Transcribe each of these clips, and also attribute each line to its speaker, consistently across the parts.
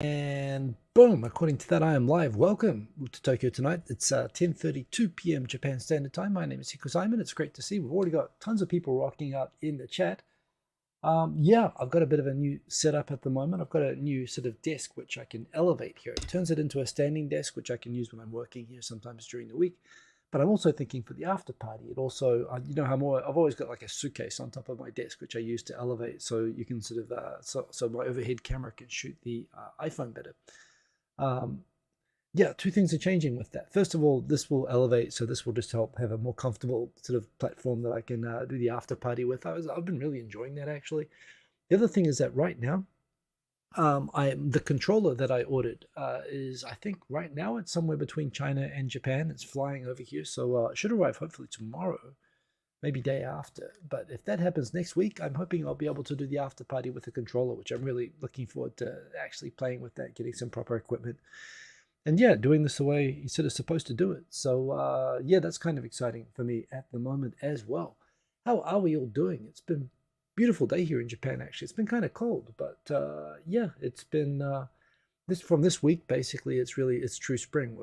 Speaker 1: And boom, according to that, I am live. Welcome to Tokyo tonight. It's 10:32 p.m. Japan Standard Time. My name is Hiko Simon. It's great to see. We've already got tons of people rocking out in the chat. Yeah, I've got a bit of a new setup at the moment. I've got a new sort of desk which I can elevate here. It turns it into a standing desk, which I can use when I'm working here sometimes during the week. But I'm also thinking for the after party. It also, you know, I've always got like a suitcase on top of my desk, which I use to elevate, so you can sort of, so my overhead camera can shoot the iPhone better. Um, yeah, two things are changing with that. First of all, this will elevate, so this will just help have a more comfortable sort of platform that I can do the after party with. I've been really enjoying that actually. The other thing is that right now, the controller that I ordered is, I think right now it's somewhere between China and Japan. It's flying over here, so it should arrive hopefully tomorrow, maybe day after. But if that happens next week, I'm hoping I'll be able to do the after party with the controller, which I'm really looking forward to actually playing with that, getting some proper equipment. And yeah, doing this the way you're sort of supposed to do it. So yeah, that's kind of exciting for me at the moment as well. How are we all doing? It's been beautiful day here in Japan, actually. It's been kind of cold, but yeah, it's been this week basically. It's true spring.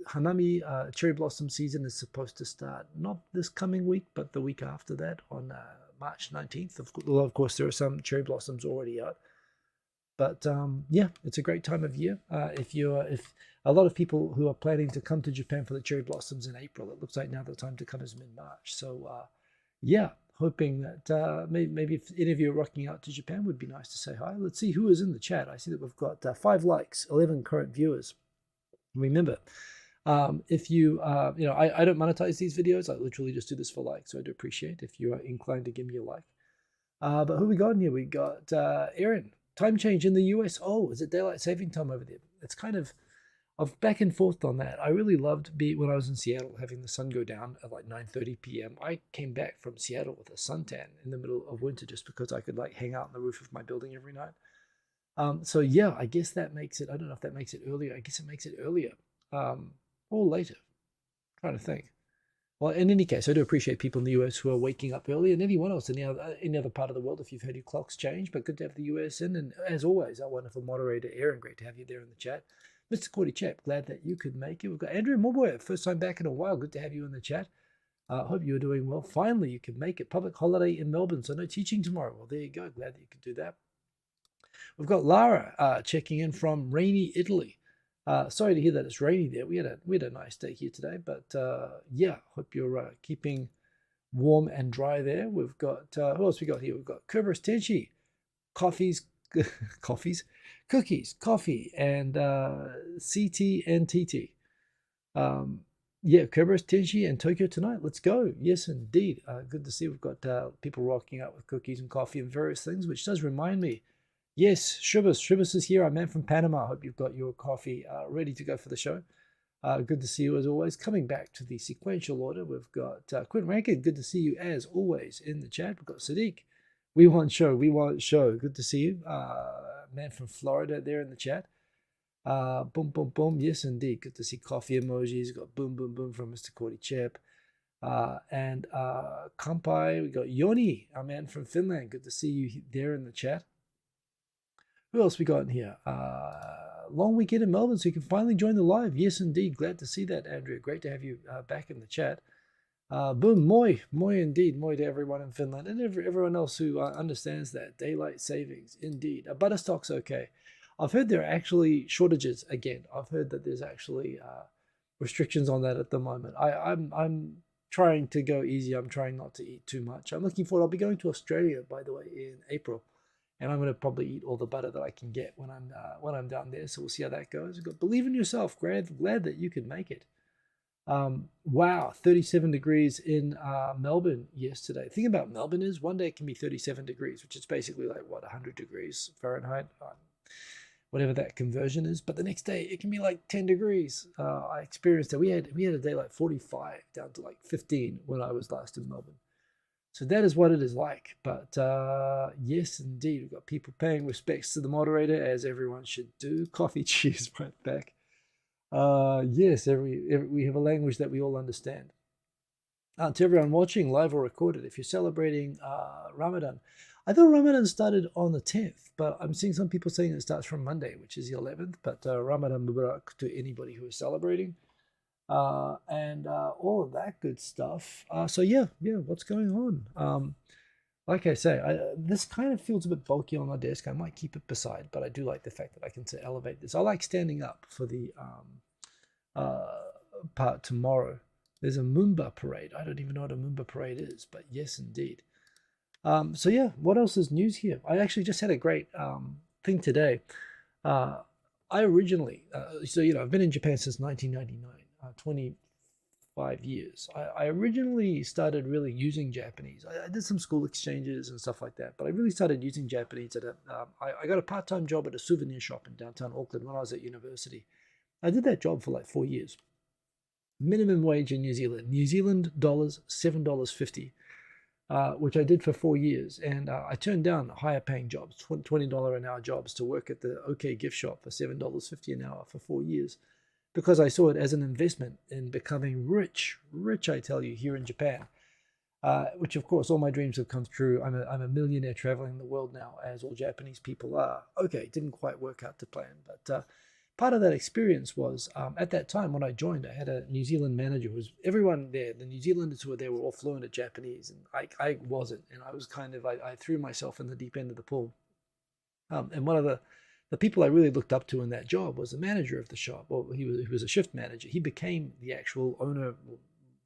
Speaker 1: Hanami cherry blossom season is supposed to start not this coming week, but the week after that on March 19th. Of course, there are some cherry blossoms already out. But yeah, it's a great time of year. If a lot of people who are planning to come to Japan for the cherry blossoms in April, it looks like now the time to come is mid-March. So yeah, hoping that maybe if any of you are rocking out to Japan, would be nice to say hi. Let's see who is in the chat. I see that we've got 5 likes, 11 current viewers. Remember, if you you know, I don't monetize these videos. I literally just do this for likes. So I do appreciate if you are inclined to give me a like. But who we got in here? We got Aaron. Time change in the US. Oh, is it daylight saving time over there? It's kind of back and forth on that. I really loved when I was in Seattle, having the sun go down at like 9:30 p.m. I came back from Seattle with a suntan in the middle of winter just because I could like hang out on the roof of my building every night. So yeah, I guess that makes it. I don't know if that makes it earlier. I guess it makes it earlier or later. I'm trying to think. Well, in any case, I do appreciate people in the US who are waking up early, and anyone else in any other part of the world if you've had your clocks change. But good to have the US in, and as always, our wonderful moderator Aaron. Great to have you there in the chat, Mr. Cordy Chap. Glad that you could make it. We've got Andrew Morboy, first time back in a while. Good to have you in the chat. Hope you're doing well. Finally, you can make it. Public holiday in Melbourne, so no teaching tomorrow. Well, there you go. Glad that you could do that. We've got Lara checking in from rainy Italy. Sorry to hear that it's rainy there. We had a nice day here today, but yeah, hope you're keeping warm and dry there. We've got who else we got here? We've got Kerberos Tenchi, coffees, cookies, coffee, and CT and TT. Yeah, Kerberos Tenchi and Tokyo tonight. Let's go. Yes, indeed. Good to see we've got people rocking out with cookies and coffee and various things, which does remind me. Yes, Shubhas is here. I'm man from Panama. I hope you've got your coffee ready to go for the show. Good to see you as always. Coming back to the sequential order, we've got Quinn Rankin. Good to see you as always in the chat. We've got Sadiq. We want show. Good to see you. Man from Florida there in the chat. Boom, boom, boom. Yes, indeed. Good to see coffee emojis. We've got boom, boom, boom from Mr. Cordy Chip. And Kampai. We got Yoni, our man from Finland. Good to see you there in the chat. Who else we got in here? Long weekend in Melbourne, so you can finally join the live. Yes, indeed. Glad to see that, Andrea. Great to have you back in the chat. Boom, moi indeed. Moi to everyone in Finland and everyone else who understands that. Daylight savings, indeed. Butterstock's okay. I've heard there are actually shortages again. I've heard that there's actually restrictions on that at the moment. I'm trying to go easy. I'm trying not to eat too much. I'm looking forward. I'll be going to Australia, by the way, in April. And I'm going to probably eat all the butter that I can get when I'm down there. So we'll see how that goes. Believe in yourself. Glad that you can make it. Wow, 37 degrees in Melbourne yesterday. The thing about Melbourne is one day it can be 37 degrees, which is basically like, what, 100 degrees Fahrenheit, whatever that conversion is. But the next day it can be like 10 degrees. I experienced that. We had a day like 45 down to like 15 when I was last in Melbourne. So that is what it is like. But yes, indeed, we've got people paying respects to the moderator, as everyone should do. Coffee, cheers, right back. Yes, we have a language that we all understand. To everyone watching, live or recorded, if you're celebrating Ramadan, I thought Ramadan started on the 10th, but I'm seeing some people saying it starts from Monday, which is the 11th. But Ramadan Mubarak to anybody who is celebrating, and all of that good stuff. So yeah, what's going on? Like I say, this kind of feels a bit bulky on my desk. I might keep it beside, but I do like the fact that I can elevate this. I like standing up for the part tomorrow. There's a Moomba parade. I don't even know what a Moomba parade is, but yes, indeed. So yeah, what else is news here? I actually just had a great thing today. I originally, so I've been in Japan since 1999, 25 years. I originally started really using Japanese. I did some school exchanges and stuff like that, but I really started using Japanese at I got a part-time job at a souvenir shop in downtown Auckland when I was at university. I did that job for like 4 years. Minimum wage in New Zealand dollars, $7.50. Which I did for 4 years. And I turned down higher paying jobs, $20 an hour jobs to work at the OK gift shop for $7.50 an hour for 4 years, because I saw it as an investment in becoming rich, I tell you, here in Japan. Which of course all my dreams have come true. I'm a millionaire traveling the world now, as all Japanese people are. Okay, didn't quite work out to plan, but part of that experience was at that time when I joined, I had a New Zealand manager who was everyone there. The New Zealanders who were there were all fluent at Japanese, and I wasn't, and I was I threw myself in the deep end of the pool. And one of the people I really looked up to in that job was the manager of the shop. Well, he was a shift manager. He became the actual owner,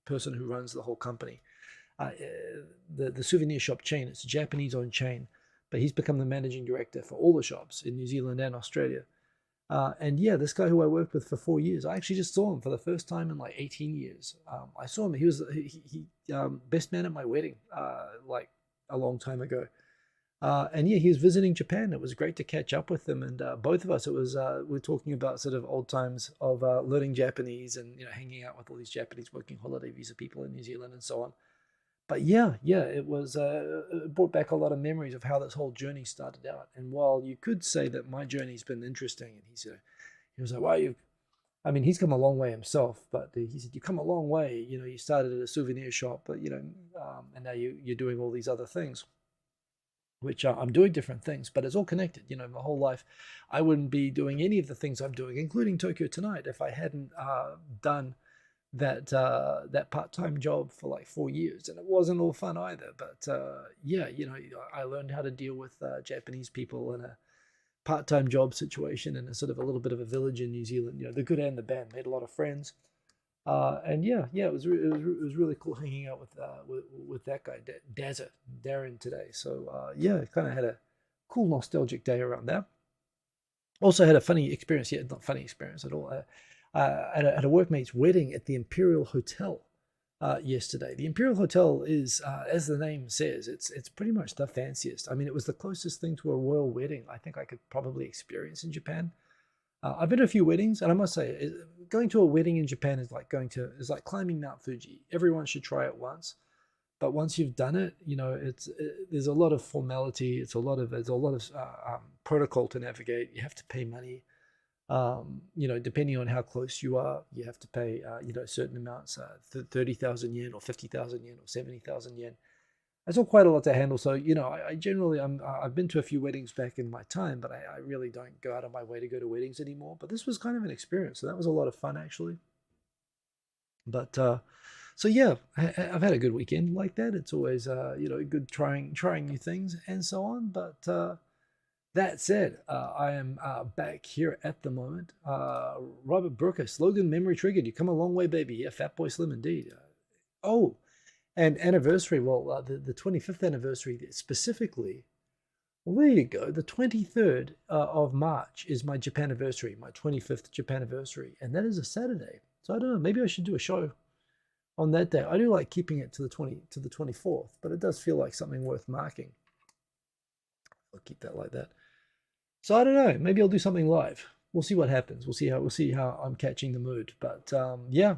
Speaker 1: person who runs the whole company. The souvenir shop chain, it's a Japanese-owned chain, but he's become the managing director for all the shops in New Zealand and Australia. And yeah, this guy who I worked with for 4 years, I actually just saw him for the first time in like 18 years. I saw him. He was best man at my wedding, like a long time ago. And yeah, he was visiting Japan. It was great to catch up with him. And both of us, we're talking about sort of old times of learning Japanese and hanging out with all these Japanese working holiday visa people in New Zealand and so on. But yeah, it was it brought back a lot of memories of how this whole journey started out. And while you could say that my journey's been interesting, and he was like, "Wow, I mean, he's come a long way himself." But he said, "You come a long way. You started at a souvenir shop, but and now you're doing all these other things, which I'm doing different things, but it's all connected. My whole life, I wouldn't be doing any of the things I'm doing, including Tokyo Tonight, if I hadn't done." That part-time job for like 4 years, and it wasn't all fun either, but yeah, I learned how to deal with Japanese people in a part-time job situation in a sort of a little bit of a village in New Zealand. The good and the bad. Made a lot of friends, and yeah, it was really cool hanging out with that guy Darren today. So yeah, kind of had a cool nostalgic day around that. Also had a funny experience. Yeah, not funny experience at all. At a workmate's wedding at the Imperial Hotel yesterday. The Imperial Hotel is, as the name says, it's pretty much the fanciest. I mean, it was the closest thing to a royal wedding I think I could probably experience in Japan. I've been to a few weddings, and I must say, going to a wedding in Japan is like climbing Mount Fuji. Everyone should try it once, but once you've done it, there's a lot of formality. There's a lot of protocol to navigate. You have to pay money. Depending on how close you are, you have to pay, certain amounts, 30,000 yen or 50,000 yen or 70,000 yen. That's all quite a lot to handle. So, I generally, I've been to a few weddings back in my time, but I really don't go out of my way to go to weddings anymore. But this was kind of an experience. So that was a lot of fun, actually. But, so yeah, I've had a good weekend like that. It's always, good trying new things and so on. But, that said, I am back here at the moment. Robert Brooker, slogan memory triggered. You come a long way, baby. Yeah, Fat Boy Slim indeed. And anniversary. Well, the 25th anniversary specifically. Well, there you go. The 23rd of March is my Japan anniversary, my 25th Japan anniversary. And that is a Saturday. So I don't know, maybe I should do a show on that day. I do like keeping it to the 24th, but it does feel like something worth marking. I'll keep that like that. So I don't know. Maybe I'll do something live. We'll see what happens. We'll see how I'm catching the mood. But yeah,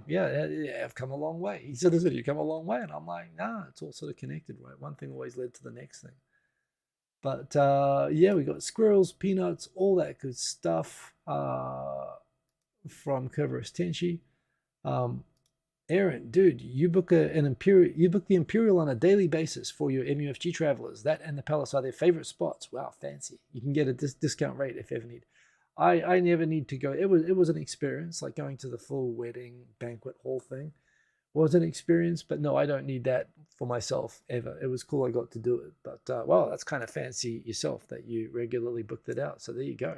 Speaker 1: I've come a long way. He said, "You come a long way," and I'm like, nah, it's all sort of connected, right? One thing always led to the next thing. But yeah, we got squirrels, peanuts, all that good stuff from Kerberos Tenshi. Aaron, dude, you book an Imperial, you book the Imperial on a daily basis for your MUFG travelers. That and the Palace are their favorite spots. Wow, fancy. You can get a discount rate if you ever need. I never need to go. It was an experience, like going to the full wedding banquet hall thing was an experience, but no, I don't need that for myself ever. It was cool I got to do it, but wow, that's kind of fancy yourself that you regularly booked it out. So there you go.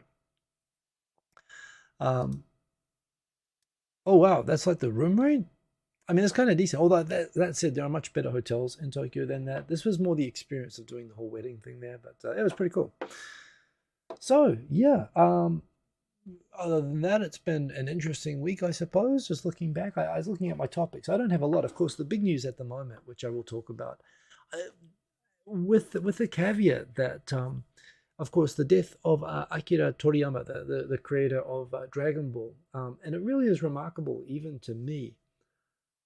Speaker 1: Um, oh wow, that's like the room rate. I mean, it's kind of decent. Although that said, there are much better hotels in Tokyo than that. This was more the experience of doing the whole wedding thing there, but it was pretty cool. So yeah, other than that, it's been an interesting week, I suppose. Just looking back, I was looking at my topics. I don't have a lot. Of course, the big news at the moment, which I will talk about, uh, with the caveat that, of course, the death of Akira Toriyama, the creator of Dragon Ball, and it really is remarkable, even to me.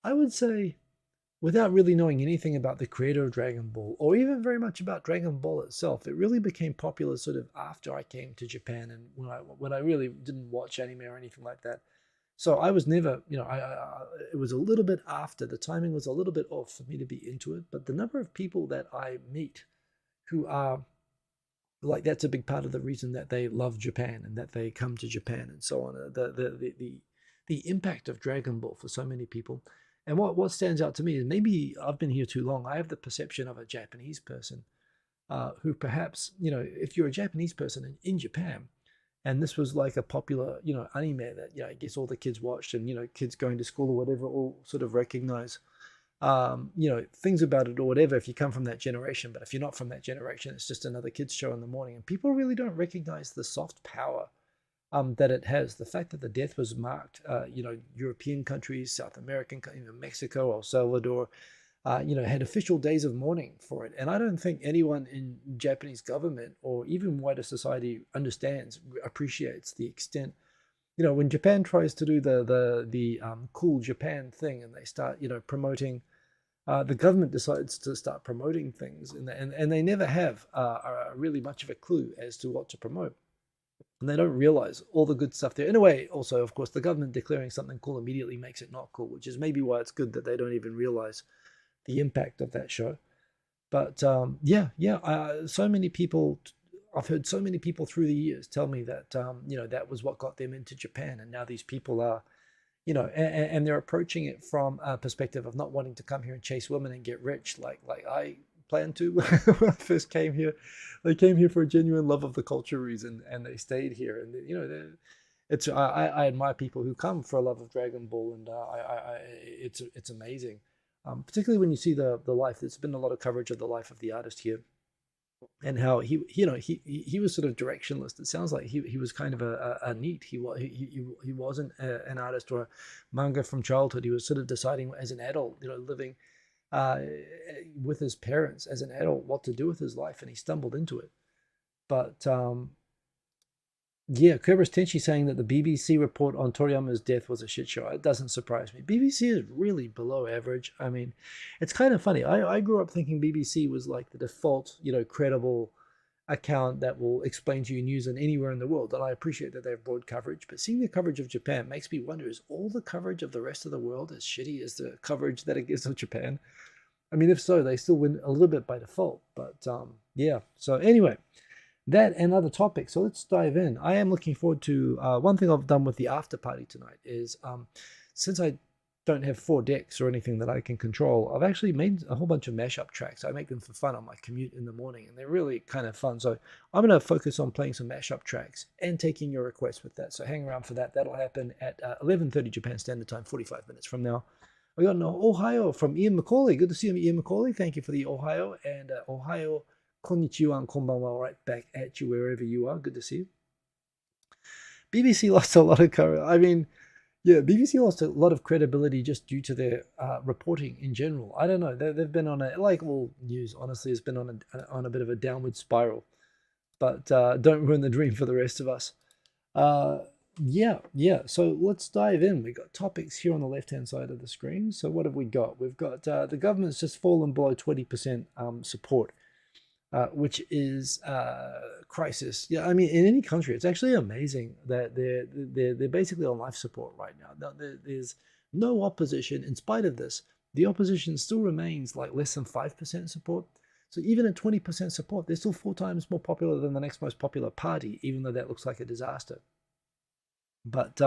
Speaker 1: I would say, without really knowing anything about the creator of Dragon Ball, or even very much about Dragon Ball itself, it really became popular sort of after I came to Japan, and when I really didn't watch anime or anything like that. So I was never, it was a little bit after. The timing was a little bit off for me to be into it. But the number of people that I meet who are like, that's a big part of the reason that they love Japan and that they come to Japan and so on. The impact of Dragon Ball for so many people. And what stands out to me is, maybe I've been here too long. I have the perception of a Japanese person who perhaps, if you're a Japanese person in Japan, and this was like a popular, anime that, I guess all the kids watched, and, kids going to school or whatever all sort of recognize, things about it or whatever if you come from that generation. But if you're not from that generation, it's just another kids show in the morning. And people really don't recognize the soft power that it has. The fact that the death was marked, European countries, South American, Mexico, El Salvador, had official days of mourning for it. And I don't think anyone in Japanese government or even wider society understands, appreciates the extent. When Japan tries to do the cool Japan thing, and they start, promoting, the government decides to start promoting things, and they never have really much of a clue as to what to promote. And they don't realize all the good stuff there. In a way, also, of course, the government declaring something cool immediately makes it not cool, which is maybe why it's good that they don't even realize the impact of that show. But so many people, I've heard so many people through the years tell me that, that was what got them into Japan. And now these people are, and they're approaching it from a perspective of not wanting to come here and chase women and get rich, like I planned to when I first came here. They came here for a genuine love of the culture reason, and they stayed here. And I admire people who come for a love of Dragon Ball, and it's amazing, particularly when you see the life. There's been a lot of coverage of the life of the artist here, and how he was sort of directionless. It sounds like he was kind of a NEET. He wasn't an artist or a manga from childhood. He was sort of deciding as an adult, living with his parents as an adult, what to do with his life, and he stumbled into it. But Kerberos Tenchi saying that the BBC report on Toriyama's death was a shit show. It doesn't surprise me. BBC is really below average. I mean, it's kind of funny. I grew up thinking BBC was like the default, credible account that will explain to you news in anywhere in the world. And I appreciate that they have broad coverage, but seeing the coverage of Japan makes me wonder, is all the coverage of the rest of the world as shitty as the coverage that it gives of Japan? I mean, if so, they still win a little bit by default. But so anyway, that and other topics. So let's dive in. I am looking forward to, one thing I've done with the after party tonight is, since I don't have 4 decks or anything that I can control, I've actually made a whole bunch of mashup tracks. I make them for fun on my commute in the morning, and they're really kind of fun. So I'm going to focus on playing some mashup tracks and taking your requests with that. So hang around for that. That'll happen at 11:30 Japan Standard Time, 45 minutes from now. We got an Ohio from Ian McCauley. Good to see you, Ian McCauley. Thank you for the Ohio. And Ohio, konnichiwa and konbanwa, right back at you wherever you are. Good to see you. BBC lost a lot of coverage. I mean, yeah, BBC lost a lot of credibility just due to their reporting in general. I don't know. They've been on a, like all news, honestly, has been on a bit of a downward spiral. But don't ruin the dream for the rest of us. So let's dive in. We got topics here on the left-hand side of the screen. So what have we got? We've got the government's just fallen below 20% support, which is crisis. Yeah, I mean, in any country, it's actually amazing that they're basically on life support right now. There's no opposition. In spite of this, the opposition still remains like less than 5% support. So even at 20% support, they're still 4 times more popular than the next most popular party, even though that looks like a disaster. But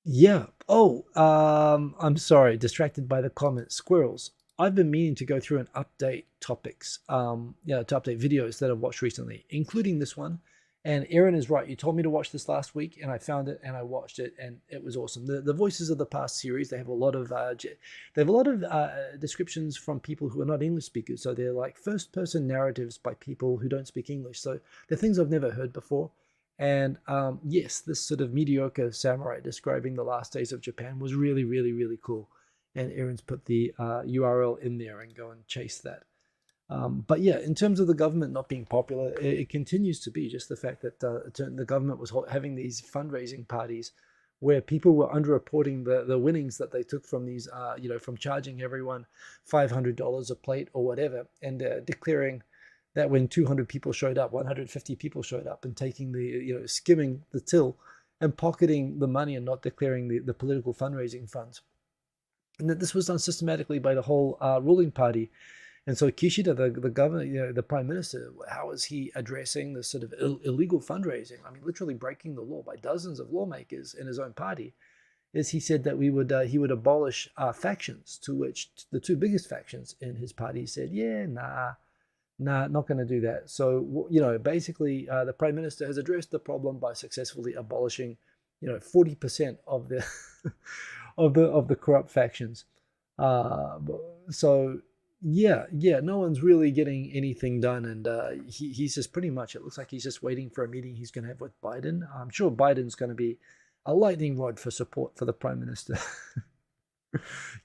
Speaker 1: yeah. Oh, I'm sorry, distracted by the comment. Squirrels. I've been meaning to go through and update topics, to update videos that I've watched recently, including this one. And Aaron is right. You told me to watch this last week, and I found it and I watched it, and it was awesome. The voices of the past series, they have a lot of descriptions from people who are not English speakers. So they're like first-person narratives by people who don't speak English. So they're things I've never heard before. And yes, this sort of mediocre samurai describing the last days of Japan was really, really, really cool. And Aaron's put the URL in there, and go and chase that. But yeah, in terms of the government not being popular, it continues to be just the fact that the government was having these fundraising parties where people were underreporting the winnings that they took from these, from charging everyone $500 a plate or whatever, and declaring that when 200 people showed up, 150 people showed up, and taking the, skimming the till and pocketing the money and not declaring the political fundraising funds. And that this was done systematically by the whole ruling party. And so Kishida, the governor, the prime minister, how is he addressing this sort of illegal fundraising? I mean, literally breaking the law by dozens of lawmakers in his own party. Is he said that he would abolish factions, to which the 2 biggest factions in his party said, yeah, nah, not going to do that. So, basically the prime minister has addressed the problem by successfully abolishing, 40% of the of the corrupt factions. So yeah, no one's really getting anything done, and he's just pretty much, it looks like he's just waiting for a meeting he's going to have with Biden. I'm sure Biden's going to be a lightning rod for support for the prime minister.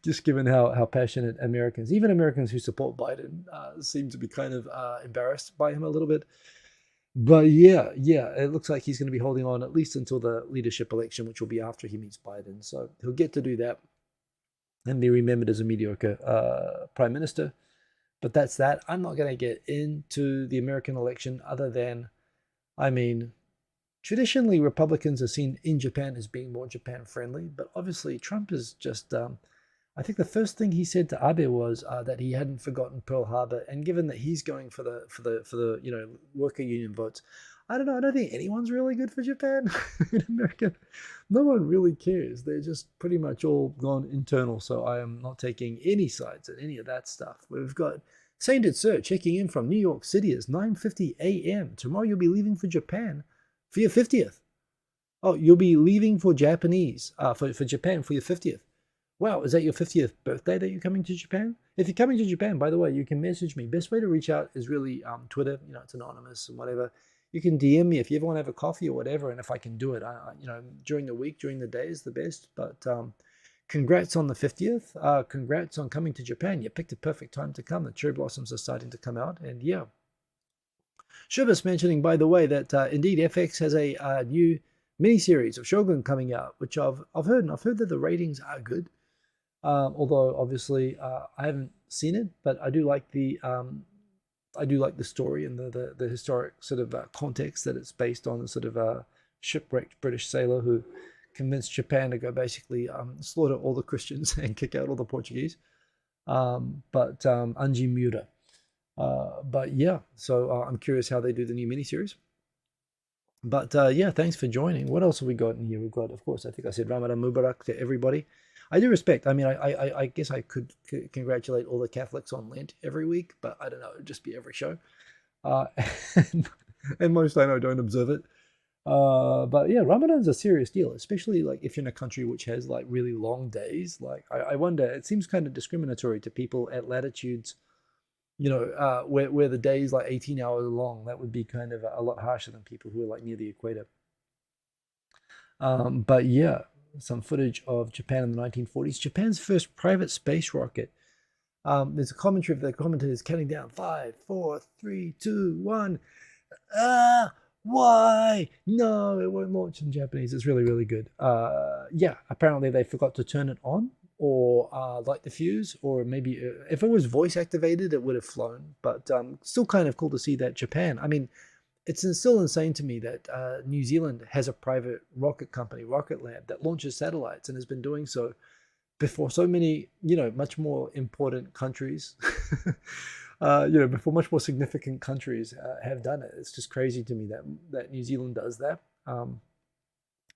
Speaker 1: Just given how passionate Americans, even Americans who support Biden, seem to be kind of embarrassed by him a little bit. But yeah, it looks like he's going to be holding on at least until the leadership election, which will be after he meets Biden. So he'll get to do that and be remembered as a mediocre prime minister. But that's that. I'm not going to get into the American election other than, I mean, traditionally Republicans are seen in Japan as being more Japan friendly, but obviously Trump is just, I think the first thing he said to Abe was that he hadn't forgotten Pearl Harbor. And given that he's going for the worker union votes, I don't know. I don't think anyone's really good for Japan in America. No one really cares. They're just pretty much all gone internal. So I am not taking any sides at any of that stuff. We've got Sainted Sir checking in from New York City. It's 9:50 a.m. Tomorrow you'll be leaving for Japan for your 50th. Oh, you'll be leaving for Japanese, for Japan for your 50th. Wow, is that your 50th birthday that you're coming to Japan? If you're coming to Japan, by the way, you can message me. Best way to reach out is really Twitter. It's anonymous and whatever. You can DM me if you ever want to have a coffee or whatever, and if I can do it, during the week, during the day is the best. But congrats on the 50th. Congrats on coming to Japan. You picked a perfect time to come. The cherry blossoms are starting to come out, and yeah. Shubha's mentioning, by the way, that indeed FX has a new miniseries of Shogun coming out, which I've heard, and I've heard that the ratings are good. Although obviously I haven't seen it, but I do like the story and the historic sort of context that it's based on. The sort of shipwrecked British sailor who convinced Japan to go basically slaughter all the Christians and kick out all the Portuguese. But Anji Miura. But yeah, so I'm curious how they do the new miniseries. But yeah, thanks for joining. What else have we got in here? We've got, of course, I think I said Ramadan Mubarak to everybody. I do respect. I mean, I guess I could congratulate all the Catholics on Lent every week, but I don't know. It'd just be every show. And most I know don't observe it. But yeah, Ramadan's a serious deal, especially like if you're in a country which has like really long days. Like I wonder, it seems kind of discriminatory to people at latitudes, where the day is like 18 hours long. That would be kind of a lot harsher than people who are like near the equator. But yeah, some footage of Japan in the 1940s. Japan's first private space rocket. There's a commentary of the commentators counting down 5, 4, 3, 2, 1. Why? No, it won't launch in Japanese. It's really, really good. Yeah, apparently they forgot to turn it on or light the fuse, or maybe if it was voice activated, it would have flown. But still kind of cool to see that Japan. I mean, it's still insane to me that New Zealand has a private rocket company, Rocket Lab, that launches satellites and has been doing so before so many, much more important countries, before much more significant countries have done it. It's just crazy to me that New Zealand does that.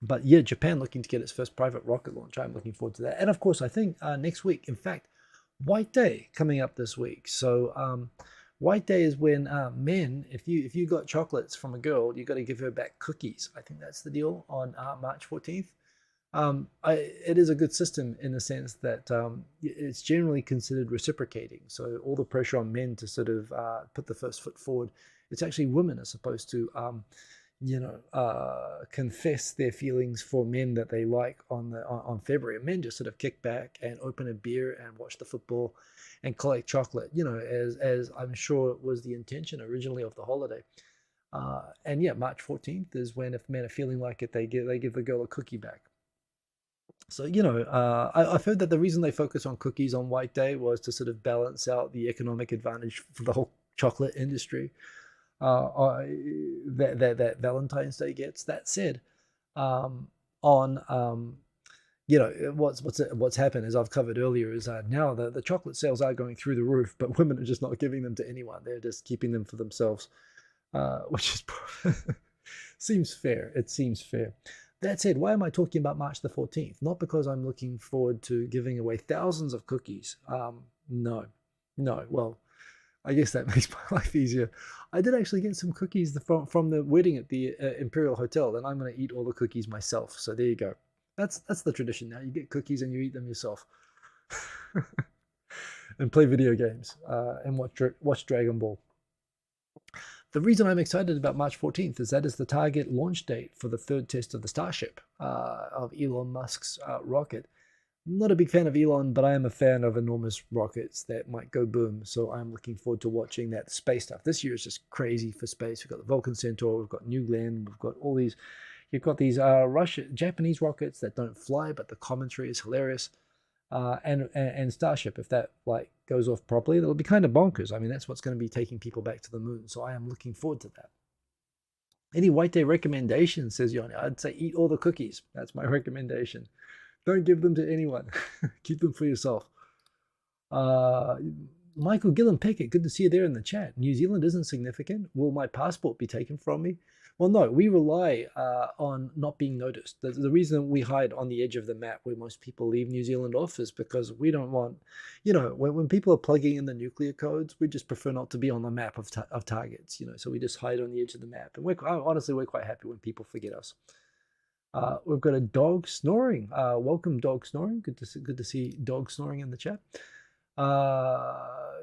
Speaker 1: But yeah, Japan looking to get its first private rocket launch. I'm looking forward to that. And of course, I think next week, in fact, White Day coming up this week. So White Day is when men, if you got chocolates from a girl, you got to give her back cookies. I think that's the deal on March 14th. It is a good system in the sense that it's generally considered reciprocating. So all the pressure on men to sort of put the first foot forward, it's actually women are supposed to, confess their feelings for men that they like on February. And men just sort of kick back and open a beer and watch the football and collect chocolate, as I'm sure was the intention originally of the holiday. And yeah, March 14th is when, if men are feeling like it, they give the girl a cookie back. So, I've heard that the reason they focus on cookies on White Day was to sort of balance out the economic advantage for the whole chocolate industry that Valentine's Day gets. That said, what's happened, as I've covered earlier, is now the chocolate sales are going through the roof, but women are just not giving them to anyone. They're just keeping them for themselves, which is seems fair. It seems fair. That said, why am I talking about March the 14th? Not because I'm looking forward to giving away thousands of cookies. No. Well, I guess that makes my life easier. I did actually get some cookies from the wedding at the Imperial Hotel, and I'm going to eat all the cookies myself. So there you go. That's the tradition now. You get cookies and you eat them yourself. And play video games and watch Dragon Ball. The reason I'm excited about March 14th is that is the target launch date for the third test of the Starship of Elon Musk's rocket. I'm not a big fan of Elon, but I am a fan of enormous rockets that might go boom. So I'm looking forward to watching that space stuff. This year is just crazy for space. We've got the Vulcan Centaur, we've got New Glenn, we've got all these. You've got these Japanese rockets that don't fly, but the commentary is hilarious. And Starship, if that goes off properly, that'll be kind of bonkers. I mean, that's what's going to be taking people back to the moon. So I am looking forward to that. Any White Day recommendations, says Yoni? I'd say eat all the cookies. That's my recommendation. Don't give them to anyone. Keep them for yourself. Michael Gillen Peckett, good to see you there in the chat. New Zealand isn't significant. Will my passport be taken from me? Well, no, we rely on not being noticed. The reason we hide on the edge of the map where most people leave New Zealand off is because we don't want, when people are plugging in the nuclear codes, we just prefer not to be on the map of targets, so we just hide on the edge of the map. And honestly, we're quite happy when people forget us. We've got a dog snoring. Welcome, dog snoring. Good to see dog snoring in the chat.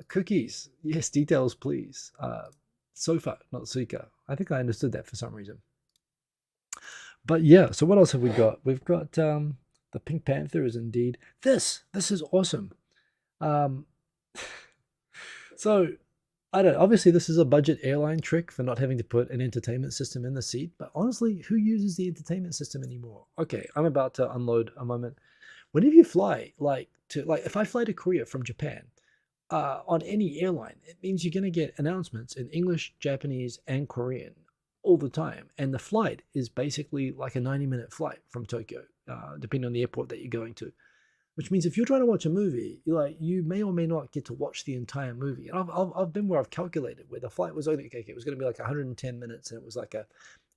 Speaker 1: Cookies. Yes, details, please. Sofa, not Suika. I think I understood that for some reason. But yeah, so what else have we got? We've got the Pink Panther is indeed this. This is awesome. So obviously this is a budget airline trick for not having to put an entertainment system in the seat, but honestly, who uses the entertainment system anymore? Okay, I'm about to unload a moment. Whenever you fly, if I fly to Korea from Japan, on any airline, it means you're going to get announcements in English, Japanese, and Korean all the time. And the flight is basically like a 90-minute flight from Tokyo, depending on the airport that you're going to. Which means if you're trying to watch a movie, you may or may not get to watch the entire movie. And I've been where I've calculated where the flight was only, it was going to be like 110 minutes, and it was like a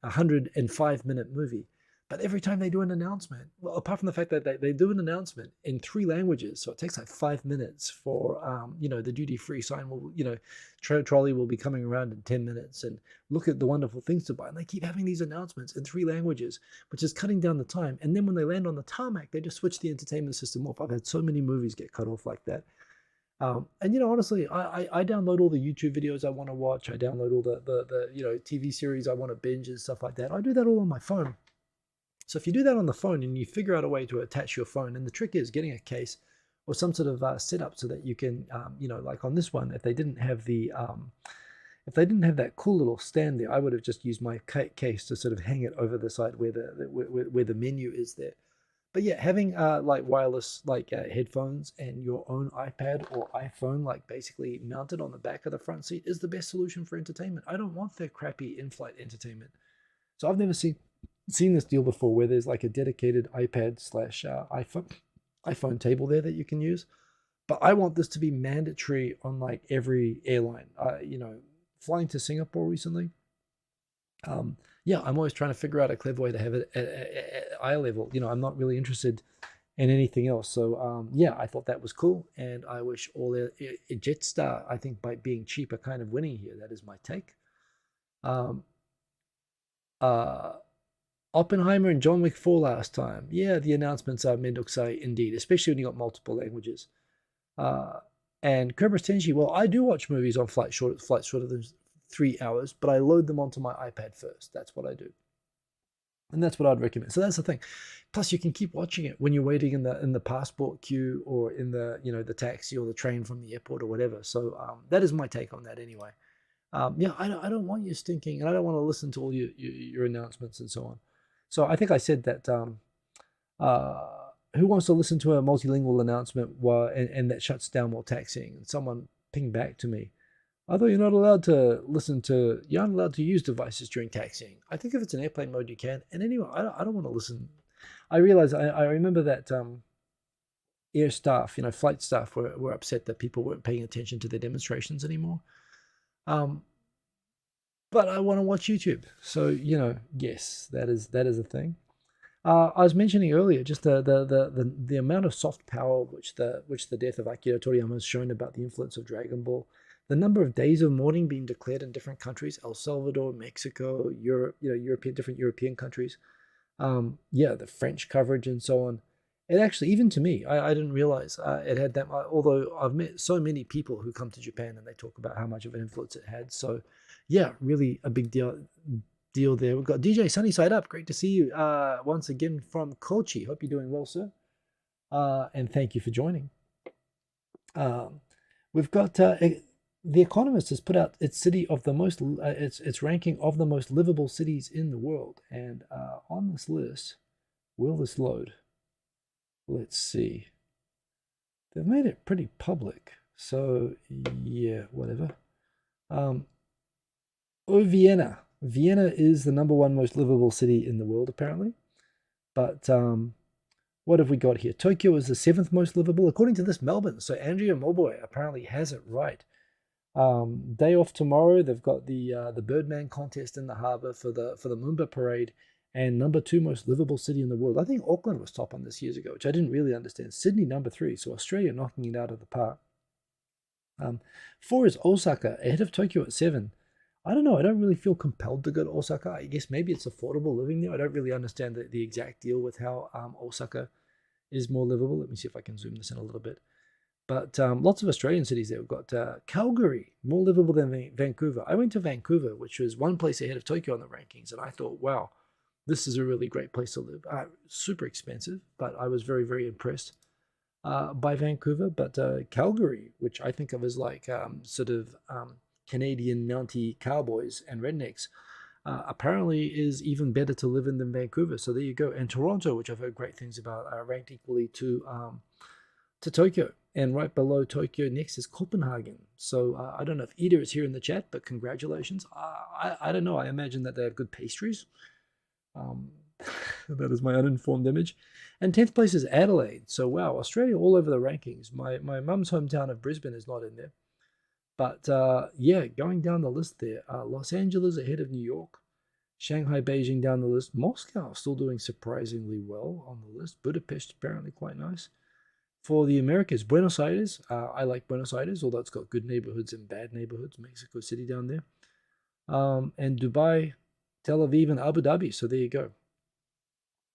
Speaker 1: 105-minute movie. But every time they do an announcement, well, apart from the fact that they do an announcement in 3 languages, so it takes like 5 minutes for, the duty-free sign will, trolley will be coming around in 10 minutes, and look at the wonderful things to buy. And they keep having these announcements in 3 languages, which is cutting down the time. And then when they land on the tarmac, they just switch the entertainment system off. I've had so many movies get cut off like that. And honestly, I download all the YouTube videos I want to watch. I download all the TV series I want to binge and stuff like that. I do that all on my phone. So if you do that on the phone and you figure out a way to attach your phone, and the trick is getting a case or some sort of setup so that you can, like on this one, if they didn't have that cool little stand there, I would have just used my case to sort of hang it over the side where the menu is there. But yeah, having like wireless like headphones and your own iPad or iPhone like basically mounted on the back of the front seat is the best solution for entertainment. I don't want that crappy in-flight entertainment. So I've never seen this deal before where there's like a dedicated iPad slash iPhone table there that you can use. But I want this to be mandatory on like every airline. You know, flying to Singapore recently. Yeah, I'm always trying to figure out a clever way to have it at eye level. You know, I'm not really interested in anything else. So yeah, I thought that was cool, and I wish all Jetstar, I think, by being cheap, are kind of winning here. That is my take. Um, uh, Oppenheimer and John Wick 4 last time. Yeah, the announcements are mendokusai indeed, especially when you got multiple languages. Uh, and Kerber's Tenshi, well, I do watch movies on flights shorter than 3 hours, but I load them onto my iPad first. That's what I do. And that's what I'd recommend. So that's the thing. Plus, you can keep watching it when you're waiting in the passport queue or in the the taxi or the train from the airport or whatever. So that is my take on that anyway. Yeah, I don't want you stinking, and I don't want to listen to all your announcements and so on. So I think I said that. Who wants to listen to a multilingual announcement and that shuts down while taxiing? And someone pinged back to me. Although you're not allowed to you aren't allowed to use devices during taxiing. I think if it's an airplane mode, you can. And anyway, I don't want to listen. I realize I remember that air staff, flight staff were upset that people weren't paying attention to their demonstrations anymore. But I want to watch YouTube. So, yes, that is a thing. I was mentioning earlier just the amount of soft power which the death of Akira Toriyama has shown about the influence of Dragon Ball. The number of days of mourning being declared in different countries, El Salvador, Mexico, Europe, different European countries. Yeah, the French coverage and so on. It actually, even to me, I didn't realize it had that much, although I've met so many people who come to Japan and they talk about how much of an influence it had. So yeah, really a big deal there. We've got DJay Sunny Side Up. Great to see you once again from Kochi. Hope you're doing well, sir. And thank you for joining. We've got The Economist has put out its city of the most its ranking of the most livable cities in the world, and on this list, will this load? Let's see. They've made it pretty public, so yeah, whatever. Vienna. Vienna is the #1 most livable city in the world, apparently. But what have we got here? Tokyo is the 7th most livable, according to this Melbourne. So Andrea Moboy apparently has it right. Day off tomorrow. They've got the Birdman contest in the harbour for the Moomba parade, and #2 most livable city in the world. I think Auckland was top on this years ago, which I didn't really understand. Sydney #3, so Australia knocking it out of the park. 4 is Osaka, ahead of Tokyo at 7. I don't know. I don't really feel compelled to go to Osaka. I guess maybe it's affordable living there. I don't really understand the exact deal with how Osaka is more livable. Let me see if I can zoom this in a little bit. But lots of Australian cities there. We've got Calgary, more livable than Vancouver. I went to Vancouver, which was one place ahead of Tokyo on the rankings, and I thought, wow, this is a really great place to live. Super expensive, but I was very, very impressed by Vancouver. But Calgary, which I think of as like sort of Canadian Mountie cowboys and rednecks, apparently is even better to live in than Vancouver. So there you go. And Toronto, which I've heard great things about, ranked equally to Tokyo. And right below Tokyo next is Copenhagen. So I don't know if Ida is here in the chat, but congratulations. I don't know. I imagine that they have good pastries. That is my uninformed image. And 10th place is Adelaide. So wow, Australia all over the rankings. My mum's hometown of Brisbane is not in there. But yeah, going down the list there, Los Angeles ahead of New York, Shanghai, Beijing down the list, Moscow still doing surprisingly well on the list, Budapest apparently quite nice. For the Americas, Buenos Aires, I like Buenos Aires, although it's got good neighborhoods and bad neighborhoods, Mexico City down there. And Dubai, Tel Aviv, and Abu Dhabi, so there you go.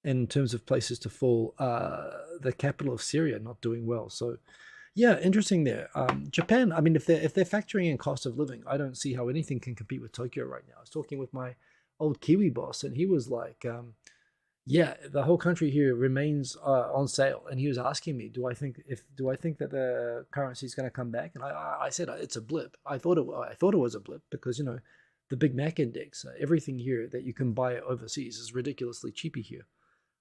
Speaker 1: In terms of places to fall, the capital of Syria not doing well, so yeah, interesting there. Japan, I mean, if they're factoring in cost of living, I don't see how anything can compete with Tokyo right now. I was talking with my old Kiwi boss, and he was like, yeah, the whole country here remains on sale. And he was asking me, do I think that the currency is going to come back? And I said it's a blip. I thought it was a blip because the Big Mac index, everything here that you can buy overseas is ridiculously cheapy here.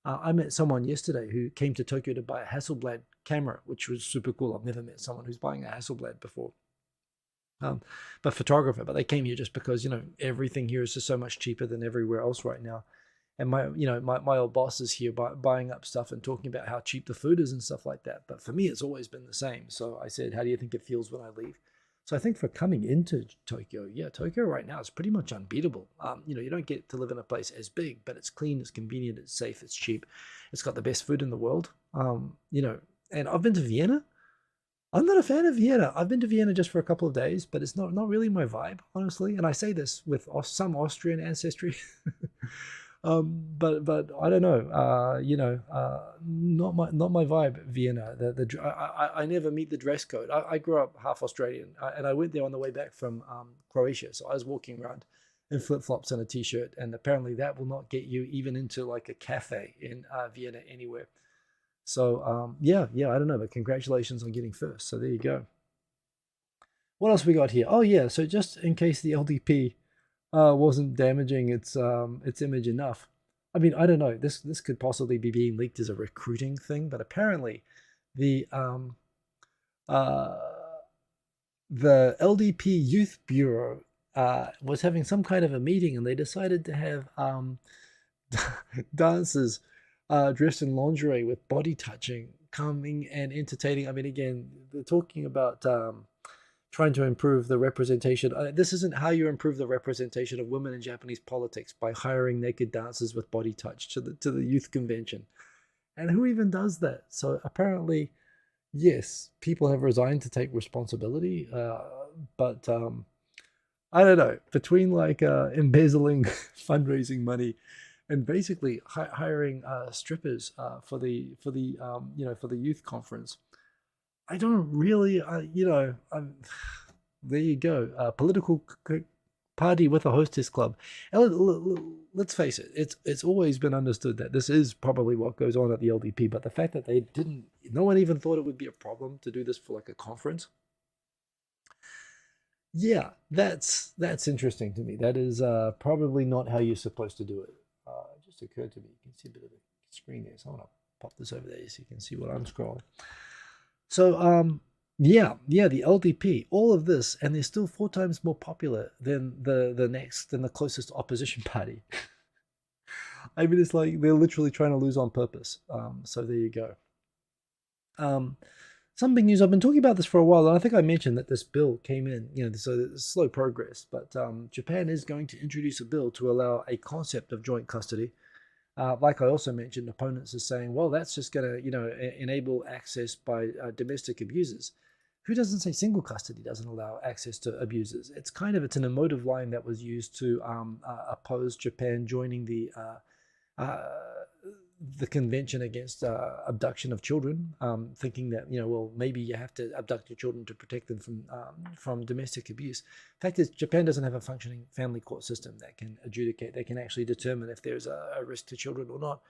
Speaker 1: I met someone yesterday who came to Tokyo to buy a Hasselblad camera, which was super cool. I've never met someone who's buying a Hasselblad before. But photographer, but they came here just because, you know, everything here is just so much cheaper than everywhere else right now. And my old boss is here buying up stuff and talking about how cheap the food is and stuff like that. But for me, it's always been the same. So I said, how do you think it feels when I leave? So I think for coming into Tokyo, yeah, Tokyo right now is pretty much unbeatable. You don't get to live in a place as big, but it's clean, it's convenient, it's safe, it's cheap. It's got the best food in the world. And I've been to Vienna. I'm not a fan of Vienna. I've been to Vienna just for a couple of days, but it's not really my vibe, honestly. And I say this with some Austrian ancestry. But I don't know. Not my vibe. Vienna. I never meet the dress code. I grew up half Australian, and I went there on the way back from Croatia. So I was walking around in flip flops and a t-shirt, and apparently that will not get you even into like a cafe in Vienna anywhere. So yeah, I don't know, but congratulations on getting first. So there you go. What else we got here? Oh yeah, so just in case the LDP wasn't damaging its image enough. I mean, I don't know. This could possibly be being leaked as a recruiting thing, but apparently the LDP Youth Bureau was having some kind of a meeting, and they decided to have dancers dressed in lingerie with body touching coming and entertaining. I mean, again, they're talking about trying to improve the representation. This isn't how you improve the representation of women in Japanese politics, by hiring naked dancers with body touch to the youth convention. And who even does that? So apparently, yes, people have resigned to take responsibility, but I don't know, between like embezzling fundraising money and basically hiring strippers for the youth conference, I don't really, there you go. Political party with a hostess club. Let's face it, it's always been understood that this is probably what goes on at the LDP, but the fact that no one even thought it would be a problem to do this for like a conference. Yeah, that's interesting to me. That is probably not how you're supposed to do it. It just occurred to me. You can see a bit of the screen there, so I want to pop this over there so you can see what I'm scrolling. So yeah, the LDP, all of this, and they're still 4 times more popular than the closest opposition party. I mean, it's like they're literally trying to lose on purpose. So there you go. Some big news. I've been talking about this for a while, and I think I mentioned that this bill came in, so it's slow progress, but Japan is going to introduce a bill to allow a concept of joint custody. Like I also mentioned, opponents are saying, well, that's just going to, enable access by domestic abusers. Who doesn't say single custody doesn't allow access to abusers? It's an emotive line that was used to oppose Japan joining the convention against abduction of children, thinking that, well, maybe you have to abduct your children to protect them from domestic abuse. The fact is, Japan doesn't have a functioning family court system that can adjudicate, that can actually determine if there's a risk to children or not.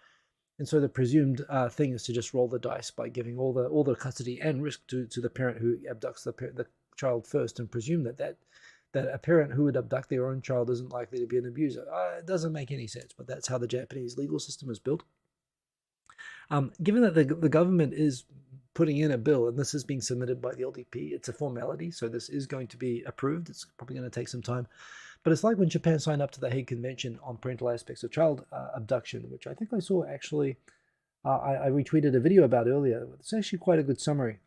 Speaker 1: And so the presumed thing is to just roll the dice by giving all the custody and risk to the parent who abducts the child first, and presume that a parent who would abduct their own child isn't likely to be an abuser. It doesn't make any sense, but that's how the Japanese legal system is built. Given that the government is putting in a bill, and this is being submitted by the LDP, it's a formality, so this is going to be approved. It's probably going to take some time. But it's like when Japan signed up to the Hague Convention on Parental Aspects of Child Abduction, which I think I saw actually, I retweeted a video about earlier. It's actually quite a good summary.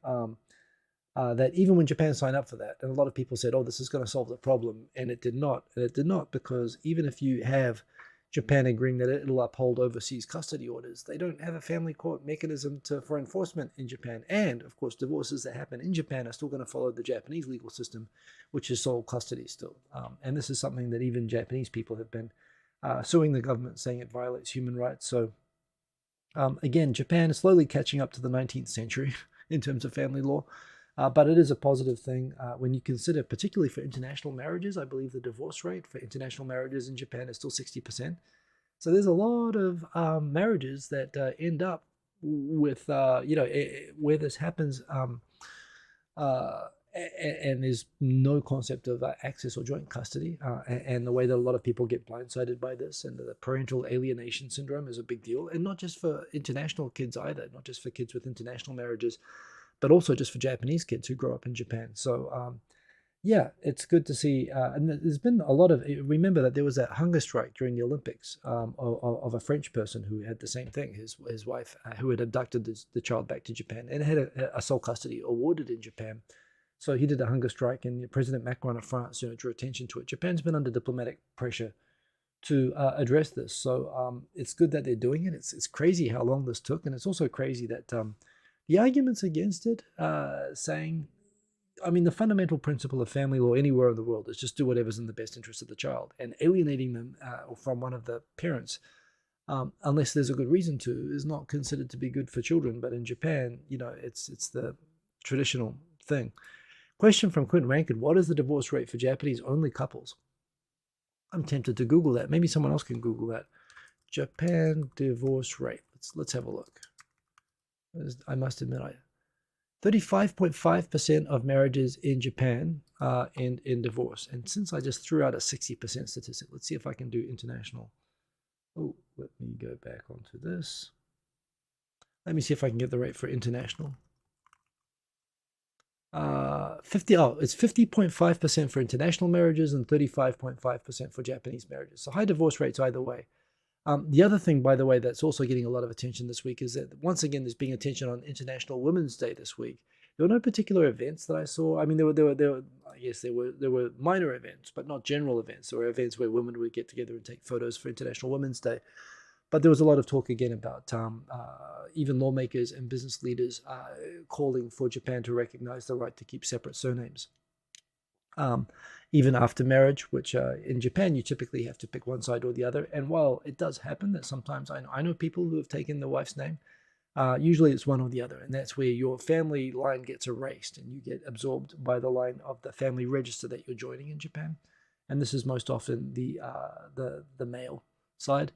Speaker 1: That even when Japan signed up for that, and a lot of people said, oh, this is going to solve the problem, and it did not. And it did not, because even if you have Japan agreeing that it'll uphold overseas custody orders, they don't have a family court mechanism for enforcement in Japan. And of course, divorces that happen in Japan are still going to follow the Japanese legal system, which is sole custody still. And this is something that even Japanese people have been suing the government, saying it violates human rights. So again, Japan is slowly catching up to the 19th century in terms of family law. But it is a positive thing when you consider, particularly for international marriages. I believe the divorce rate for international marriages in Japan is still 60%. So there's a lot of marriages that end up with, where this happens, and there's no concept of access or joint custody, and the way that a lot of people get blindsided by this, and the parental alienation syndrome is a big deal, and not just for international kids either, not just for kids with international marriages, but also just for Japanese kids who grow up in Japan. So yeah, it's good to see. And there's been a lot of, remember that there was that hunger strike during the Olympics of a French person who had the same thing. His wife, who had abducted the child back to Japan and had a sole custody awarded in Japan. So he did a hunger strike, and President Macron of France, drew attention to it. Japan's been under diplomatic pressure to address this. So it's good that they're doing it. It's crazy how long this took. And it's also crazy that the arguments against it, saying, I mean, the fundamental principle of family law anywhere in the world is just do whatever's in the best interest of the child, and alienating them from one of the parents, unless there's a good reason to, is not considered to be good for children. But in Japan, it's the traditional thing. Question from Quentin Rankin: what is the divorce rate for Japanese-only couples? I'm tempted to Google that. Maybe someone else can Google that. Japan divorce rate. Let's have a look. I must admit, 35.5% of marriages in Japan end in divorce. And since I just threw out a 60% statistic, let's see if I can do international. Oh, let me go back onto this. Let me see if I can get the rate for international. It's 50.5% for international marriages and 35.5% for Japanese marriages. So high divorce rates either way. The other thing, by the way, that's also getting a lot of attention this week is that, once again, there's being attention on International Women's Day this week. There were no particular events that I saw. I mean, there were minor events, but not general events. There were events where women would get together and take photos for International Women's Day. But there was a lot of talk again about even lawmakers and business leaders calling for Japan to recognize the right to keep separate surnames. Even after marriage, which in Japan you typically have to pick one side or the other. And while it does happen that sometimes I know people who have taken the wife's name, usually it's one or the other, and that's where your family line gets erased and you get absorbed by the line of the family register that you're joining in Japan. And this is most often the male side.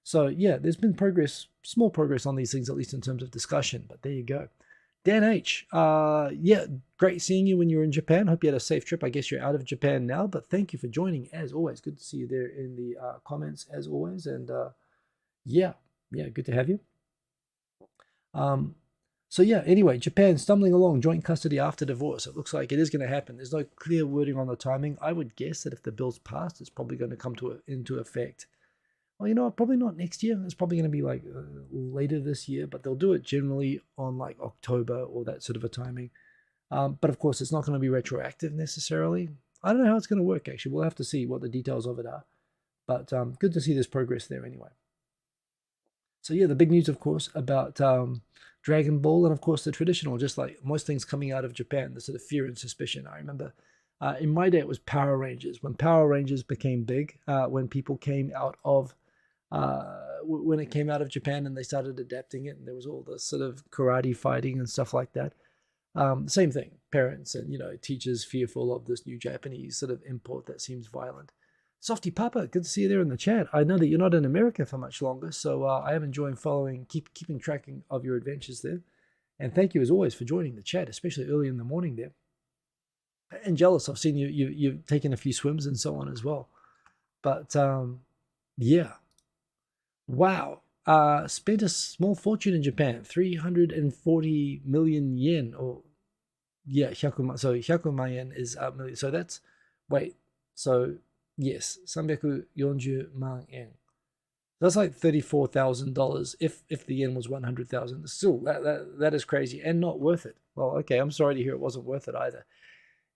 Speaker 1: So yeah, there's been progress, small progress on these things, at least in terms of discussion. But there you go. Dan H, yeah, great seeing you when you were in Japan. Hope you had a safe trip. I guess you're out of Japan now, but thank you for joining as always. Good to see you there in the comments as always. And yeah, good to have you. So yeah, anyway, Japan stumbling along, joint custody after divorce. It looks like it is going to happen. There's no clear wording on the timing. I would guess that if the bill's passed, it's probably going to come into effect. Well, probably not next year. It's probably going to be like later this year, but they'll do it generally on like October or that sort of a timing. But of course, it's not going to be retroactive necessarily. I don't know how it's going to work, actually. We'll have to see what the details of it are. But good to see this progress there anyway. So yeah, the big news, of course, about Dragon Ball, and of course the traditional, just like most things coming out of Japan, the sort of fear and suspicion. I remember in my day it was Power Rangers. When Power Rangers became big, when people came out of when it came out of Japan and they started adapting it, and there was all this sort of karate fighting and stuff like that. Same thing, parents and teachers fearful of this new Japanese sort of import that seems violent. Softy Papa, good to see you there in the chat. I know that you're not in America for much longer, so I am enjoying keeping track of your adventures there. And thank you as always for joining the chat, especially early in the morning there. And jealous, I've seen you've taken a few swims and so on as well. But yeah. Wow. Spent a small fortune in Japan, 340 million yen, or yeah, 100 so 100 man yen is a million. So that's, wait, so yes, 340 man yen. That's like $34,000 if the yen was 100,000. Still, that is crazy and not worth it. Well, okay, I'm sorry to hear it wasn't worth it either.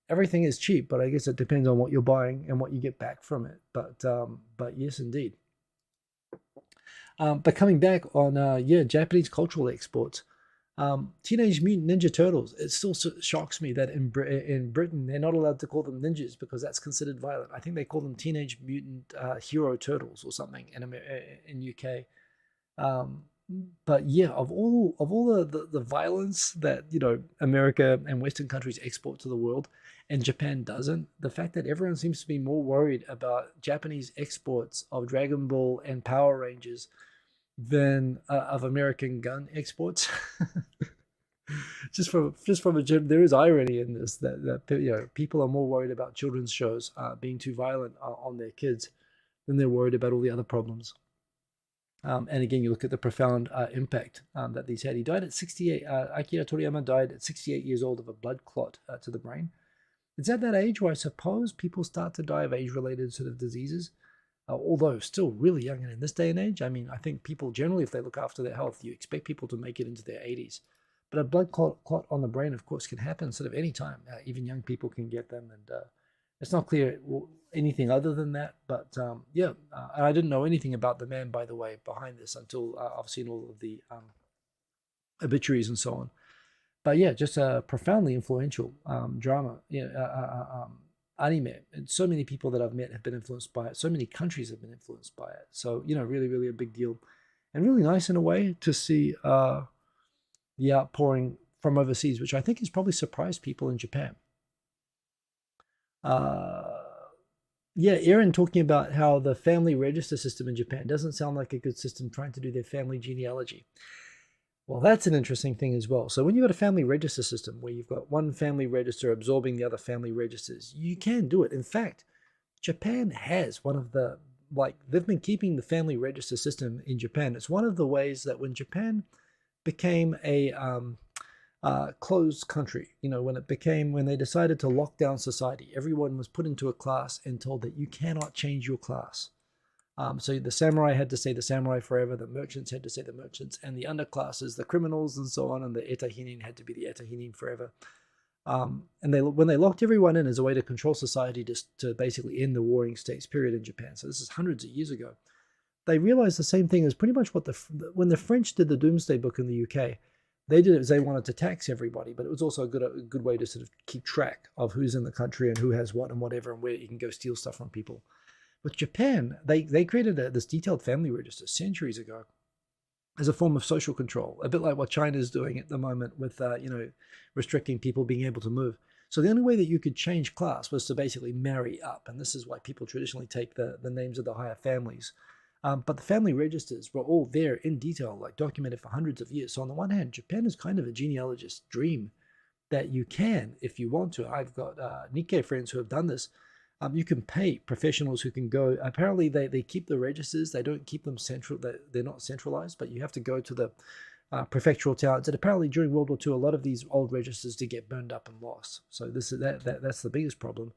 Speaker 1: Everything is cheap, but I guess it depends on what you're buying and what you get back from it. But yes, indeed. But coming back on, Japanese cultural exports, Teenage Mutant Ninja Turtles, it still shocks me that in Britain, they're not allowed to call them ninjas because that's considered violent. I think they call them Teenage Mutant Hero Turtles or something in UK. But yeah, of all the violence that, America and Western countries export to the world and Japan doesn't, the fact that everyone seems to be more worried about Japanese exports of Dragon Ball and Power Rangers than of American gun exports. There is irony in this that people are more worried about children's shows being too violent on their kids than they're worried about all the other problems. And again, you look at the profound impact that these had. He died at 68. Akira Toriyama died at 68 years old of a blood clot to the brain. It's at that age where I suppose people start to die of age-related sort of diseases, although still really young. And in this day and age, I mean, I think people generally, if they look after their health, you expect people to make it into their 80s. But a blood clot on the brain, of course, can happen sort of any time. Even young people can get them, and it's not clear anything other than that. But and I didn't know anything about the man, by the way, behind this until I've seen all of the obituaries and so on. But yeah, just a profoundly influential drama, anime. And so many people that I've met have been influenced by it. So many countries have been influenced by it. So, really, really a big deal. And really nice in a way to see the outpouring from overseas, which I think has probably surprised people in Japan. Aaron talking about how the family register system in Japan doesn't sound like a good system trying to do their family genealogy. Well, that's an interesting thing as well. So when you've got a family register system where you've got one family register absorbing the other family registers, you can do it. In fact, Japan has one of the, they've been keeping the family register system in Japan. It's one of the ways that when Japan became a closed country, when they decided to lock down society, everyone was put into a class and told that you cannot change your class. So the samurai had to stay the samurai forever, the merchants had to stay the merchants, and the underclasses, the criminals and so on, and the etahinin had to be the etahinin forever. And when they locked everyone in as a way to control society, just to basically end the warring states period in Japan, so this is hundreds of years ago, they realized the same thing as pretty much when the French did the Doomsday Book in the UK, they did it as they wanted to tax everybody, but it was also a good way to sort of keep track of who's in the country and who has what and whatever, and where you can go steal stuff from people. With Japan, they created this detailed family register centuries ago as a form of social control, a bit like what China is doing at the moment with, restricting people being able to move. So the only way that you could change class was to basically marry up, and this is why people traditionally take the names of the higher families. But the family registers were all there in detail, documented for hundreds of years. So on the one hand, Japan is kind of a genealogist's dream that you can, if you want to. I've got Nikkei friends who have done this. You can pay professionals who can go. Apparently, they keep the registers. They don't keep them central. They're not centralized, but you have to go to the prefectural towns. And apparently, during World War II, a lot of these old registers did get burned up and lost. So that's the biggest problem.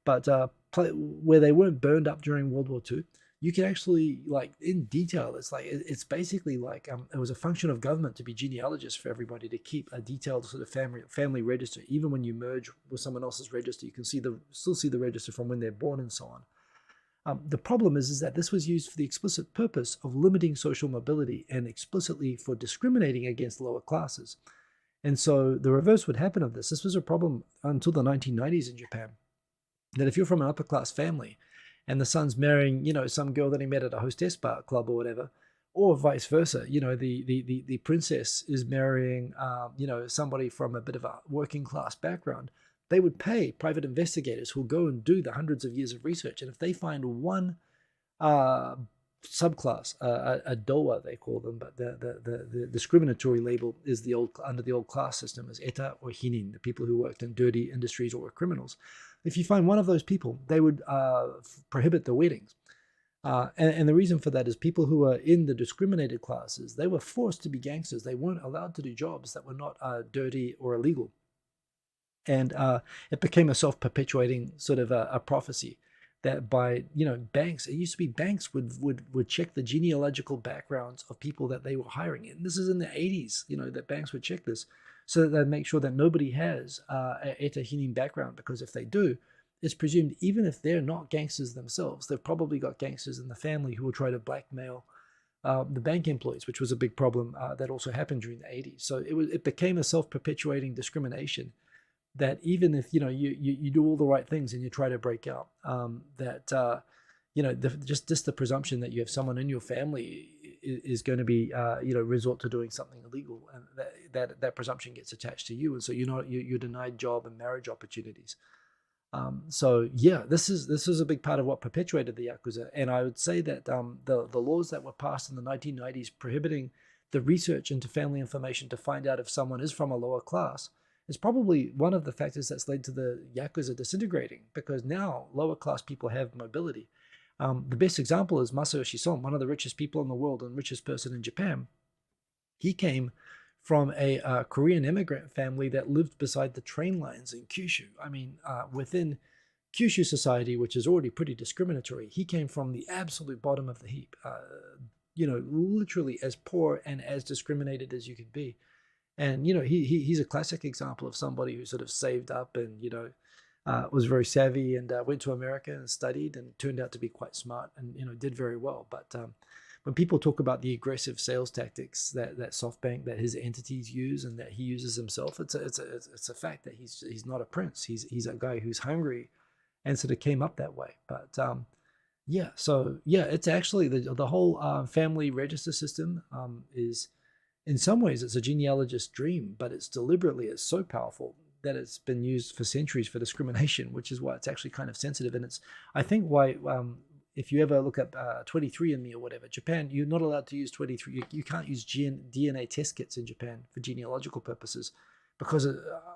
Speaker 1: But where they weren't burned up during World War II, you can actually, in detail, it's basically it was a function of government to be genealogists for everybody, to keep a detailed sort of family register. Even when you merge with someone else's register, you can still see the register from when they're born and so on. The problem is that this was used for the explicit purpose of limiting social mobility and explicitly for discriminating against lower classes. And so the reverse would happen of this. This was a problem until the 1990s in Japan, that if you're from an upper class family, and the son's marrying, some girl that he met at a hostess bar club or whatever, or vice versa. The princess is marrying, somebody from a bit of a working class background. They would pay private investigators who will go and do the hundreds of years of research. And if they find one subclass, a dowa they call them, but the discriminatory label is under the old class system as eta or hinin, the people who worked in dirty industries or were criminals. If you find one of those people, they would prohibit the weddings. And the reason for that is people who are in the discriminated classes, they were forced to be gangsters. They weren't allowed to do jobs that were not dirty or illegal. And it became a self-perpetuating sort of a prophecy that by, banks, it used to be banks would check the genealogical backgrounds of people that they were hiring. And this is in the 80s, that banks would check this, so that they'd make sure that nobody has a Eta Hinin background, because if they do, it's presumed even if they're not gangsters themselves, they've probably got gangsters in the family who will try to blackmail the bank employees, which was a big problem that also happened during the 80s. So it became a self-perpetuating discrimination that even if you do all the right things and you try to break out, just the presumption that you have someone in your family is going to be resort to doing something illegal, and that presumption gets attached to you, and so you're denied job and marriage opportunities. This is a big part of what perpetuated the Yakuza. And I would say that the laws that were passed in the 1990s prohibiting the research into family information to find out if someone is from a lower class is probably one of the factors that's led to the Yakuza disintegrating, because now lower class people have mobility. The best example is Masayoshi Son, one of the richest people in the world and richest person in Japan. He came from a Korean immigrant family that lived beside the train lines in Kyushu. I mean, within Kyushu society, which is already pretty discriminatory, he came from the absolute bottom of the heap, literally as poor and as discriminated as you could be. And, he's a classic example of somebody who sort of saved up and, was very savvy and went to America and studied and turned out to be quite smart and, did very well. But when people talk about the aggressive sales tactics that SoftBank, that his entities use and that he uses himself, it's a fact that he's not a prince. He's a guy who's hungry and sort of came up that way. But it's actually the whole family register system is, in some ways, it's a genealogist's dream, but it's so powerful that it's been used for centuries for discrimination, which is why it's actually kind of sensitive. And it's, I think, why if you ever look up 23andMe or whatever, Japan, you're not allowed to use 23. You can't use DNA test kits in Japan for genealogical purposes, because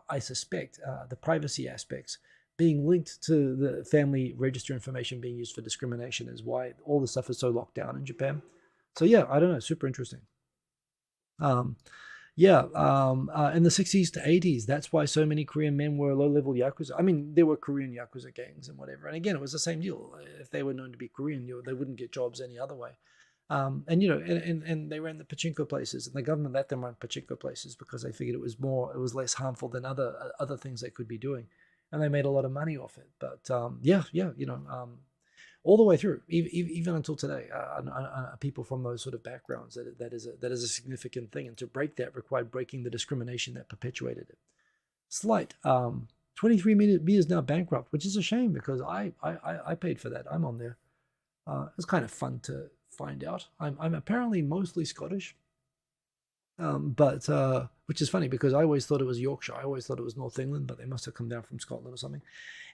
Speaker 1: I suspect the privacy aspects being linked to the family register information being used for discrimination is why all the stuff is so locked down in Japan. So yeah, I don't know, super interesting. In the 60s to 80s, that's why so many Korean men were low-level Yakuza. I mean, there were Korean Yakuza gangs and whatever. And again, it was the same deal. If they were known to be Korean, they wouldn't get jobs any other way. And they ran the pachinko places, and the government let them run pachinko places because they figured it was less harmful than other things they could be doing. And they made a lot of money off it. But all the way through, even until today, people from those sort of backgrounds, that is a significant thing. And to break that required breaking the discrimination that perpetuated it. Slight. 23andMe is now bankrupt, which is a shame because I paid for that. I'm on there. It's kind of fun to find out. I'm apparently mostly Scottish, which is funny because I always thought it was Yorkshire. I always thought it was North England, but they must have come down from Scotland or something.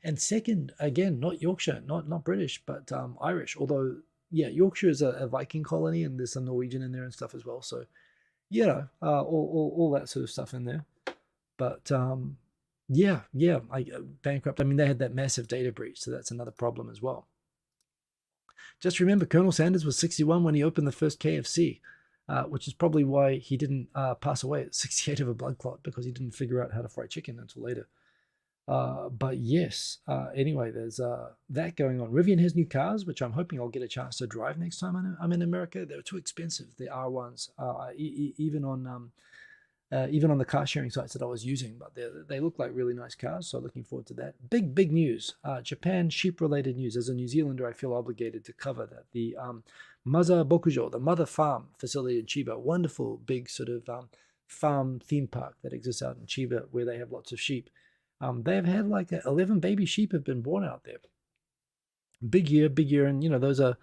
Speaker 1: And second, again, not Yorkshire, not British, but Irish. Although, yeah, Yorkshire is a Viking colony, and there's some Norwegian in there and stuff as well. So, all that sort of stuff in there. But bankrupt. I mean, they had that massive data breach, so that's another problem as well. Just remember, Colonel Sanders was 61 when he opened the first KFC. Which is probably why he didn't pass away at 68 of a blood clot, because he didn't figure out how to fry chicken until later. But yes, anyway, there's that going on. Rivian has new cars, which I'm hoping I'll get a chance to drive next time I'm in America. They're too expensive, the R1s, even on the car sharing sites that I was using, but they look like really nice cars, so looking forward to that. Big news, Japan sheep-related news. As a New Zealander, I feel obligated to cover that. The Maza Bokujo, the mother farm facility in Chiba, wonderful big sort of farm theme park that exists out in Chiba where they have lots of sheep. They've had like 11 baby sheep have been born out there. Big year, and those are,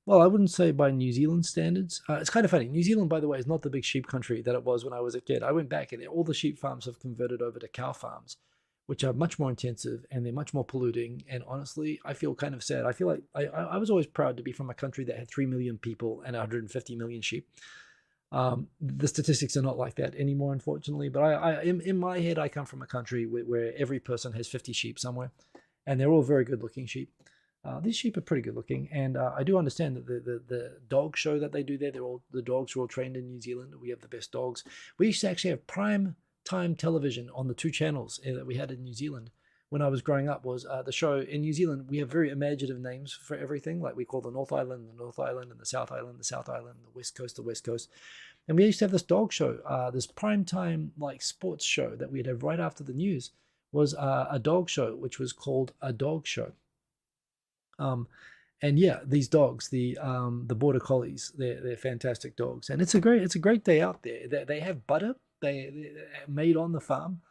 Speaker 1: well, I wouldn't say by New Zealand standards. It's kind of funny. New Zealand, by the way, is not the big sheep country that it was when I was a kid. I went back and all the sheep farms have converted over to cow farms, which are much more intensive and they're much more polluting. And honestly, I feel kind of sad. I feel like I was always proud to be from a country that had 3 million people and 150 million sheep. The statistics are not like that anymore, unfortunately. But in my head, I come from a country where every person has 50 sheep somewhere, and they're all very good-looking sheep. These sheep are pretty good looking, and I do understand that the dog show that they do there, the dogs are all trained in New Zealand. We have the best dogs. We used to actually have prime time television on the 2 channels that we had in New Zealand when I was growing up. Was the show in New Zealand? We have very imaginative names for everything. Like we call the North Island, and the South Island, the West Coast, the West Coast. And we used to have this dog show, this prime time like sports show that we'd have right after the news was a dog show, which was called A Dog Show. And yeah, these dogs, the border collies, they're fantastic dogs, and it's a great day out there. They have butter, they made on the farm,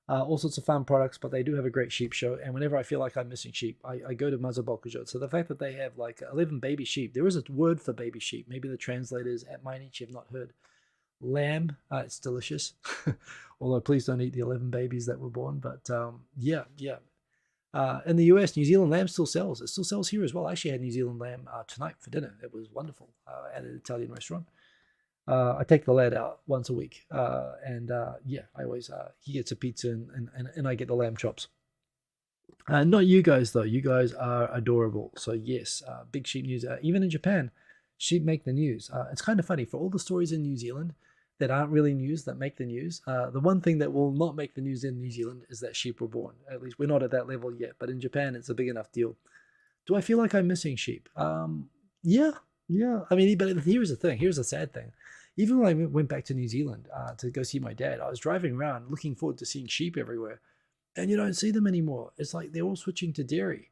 Speaker 1: all sorts of farm products, but they do have a great sheep show. And whenever I feel like I'm missing sheep, I go to Mazabokujo. So the fact that they have like 11 baby sheep, there is a word for baby sheep. Maybe the translators at Mainichi have not heard. Lamb, it's delicious. Although please don't eat the 11 babies that were born. But yeah. In the US, New Zealand lamb still sells. It still sells here as well. I actually had New Zealand lamb tonight for dinner. It was wonderful at an Italian restaurant. I take the lad out once a week, and yeah, I always he gets a pizza and I get the lamb chops. Not you guys though. You guys are adorable. So yes, big sheep news. Even in Japan, sheep make the news. It's kind of funny for all the stories in New Zealand that aren't really news that make the news. The one thing that will not make the news in New Zealand is that sheep were born. At least we're not at that level yet. But in Japan, it's a big enough deal. Do I feel like I'm missing sheep? Yeah, yeah. I mean, but here's the thing. Here's the sad thing. Even when I went back to New Zealand to go see my dad, I was driving around looking forward to seeing sheep everywhere, and you don't see them anymore. It's like they're all switching to dairy,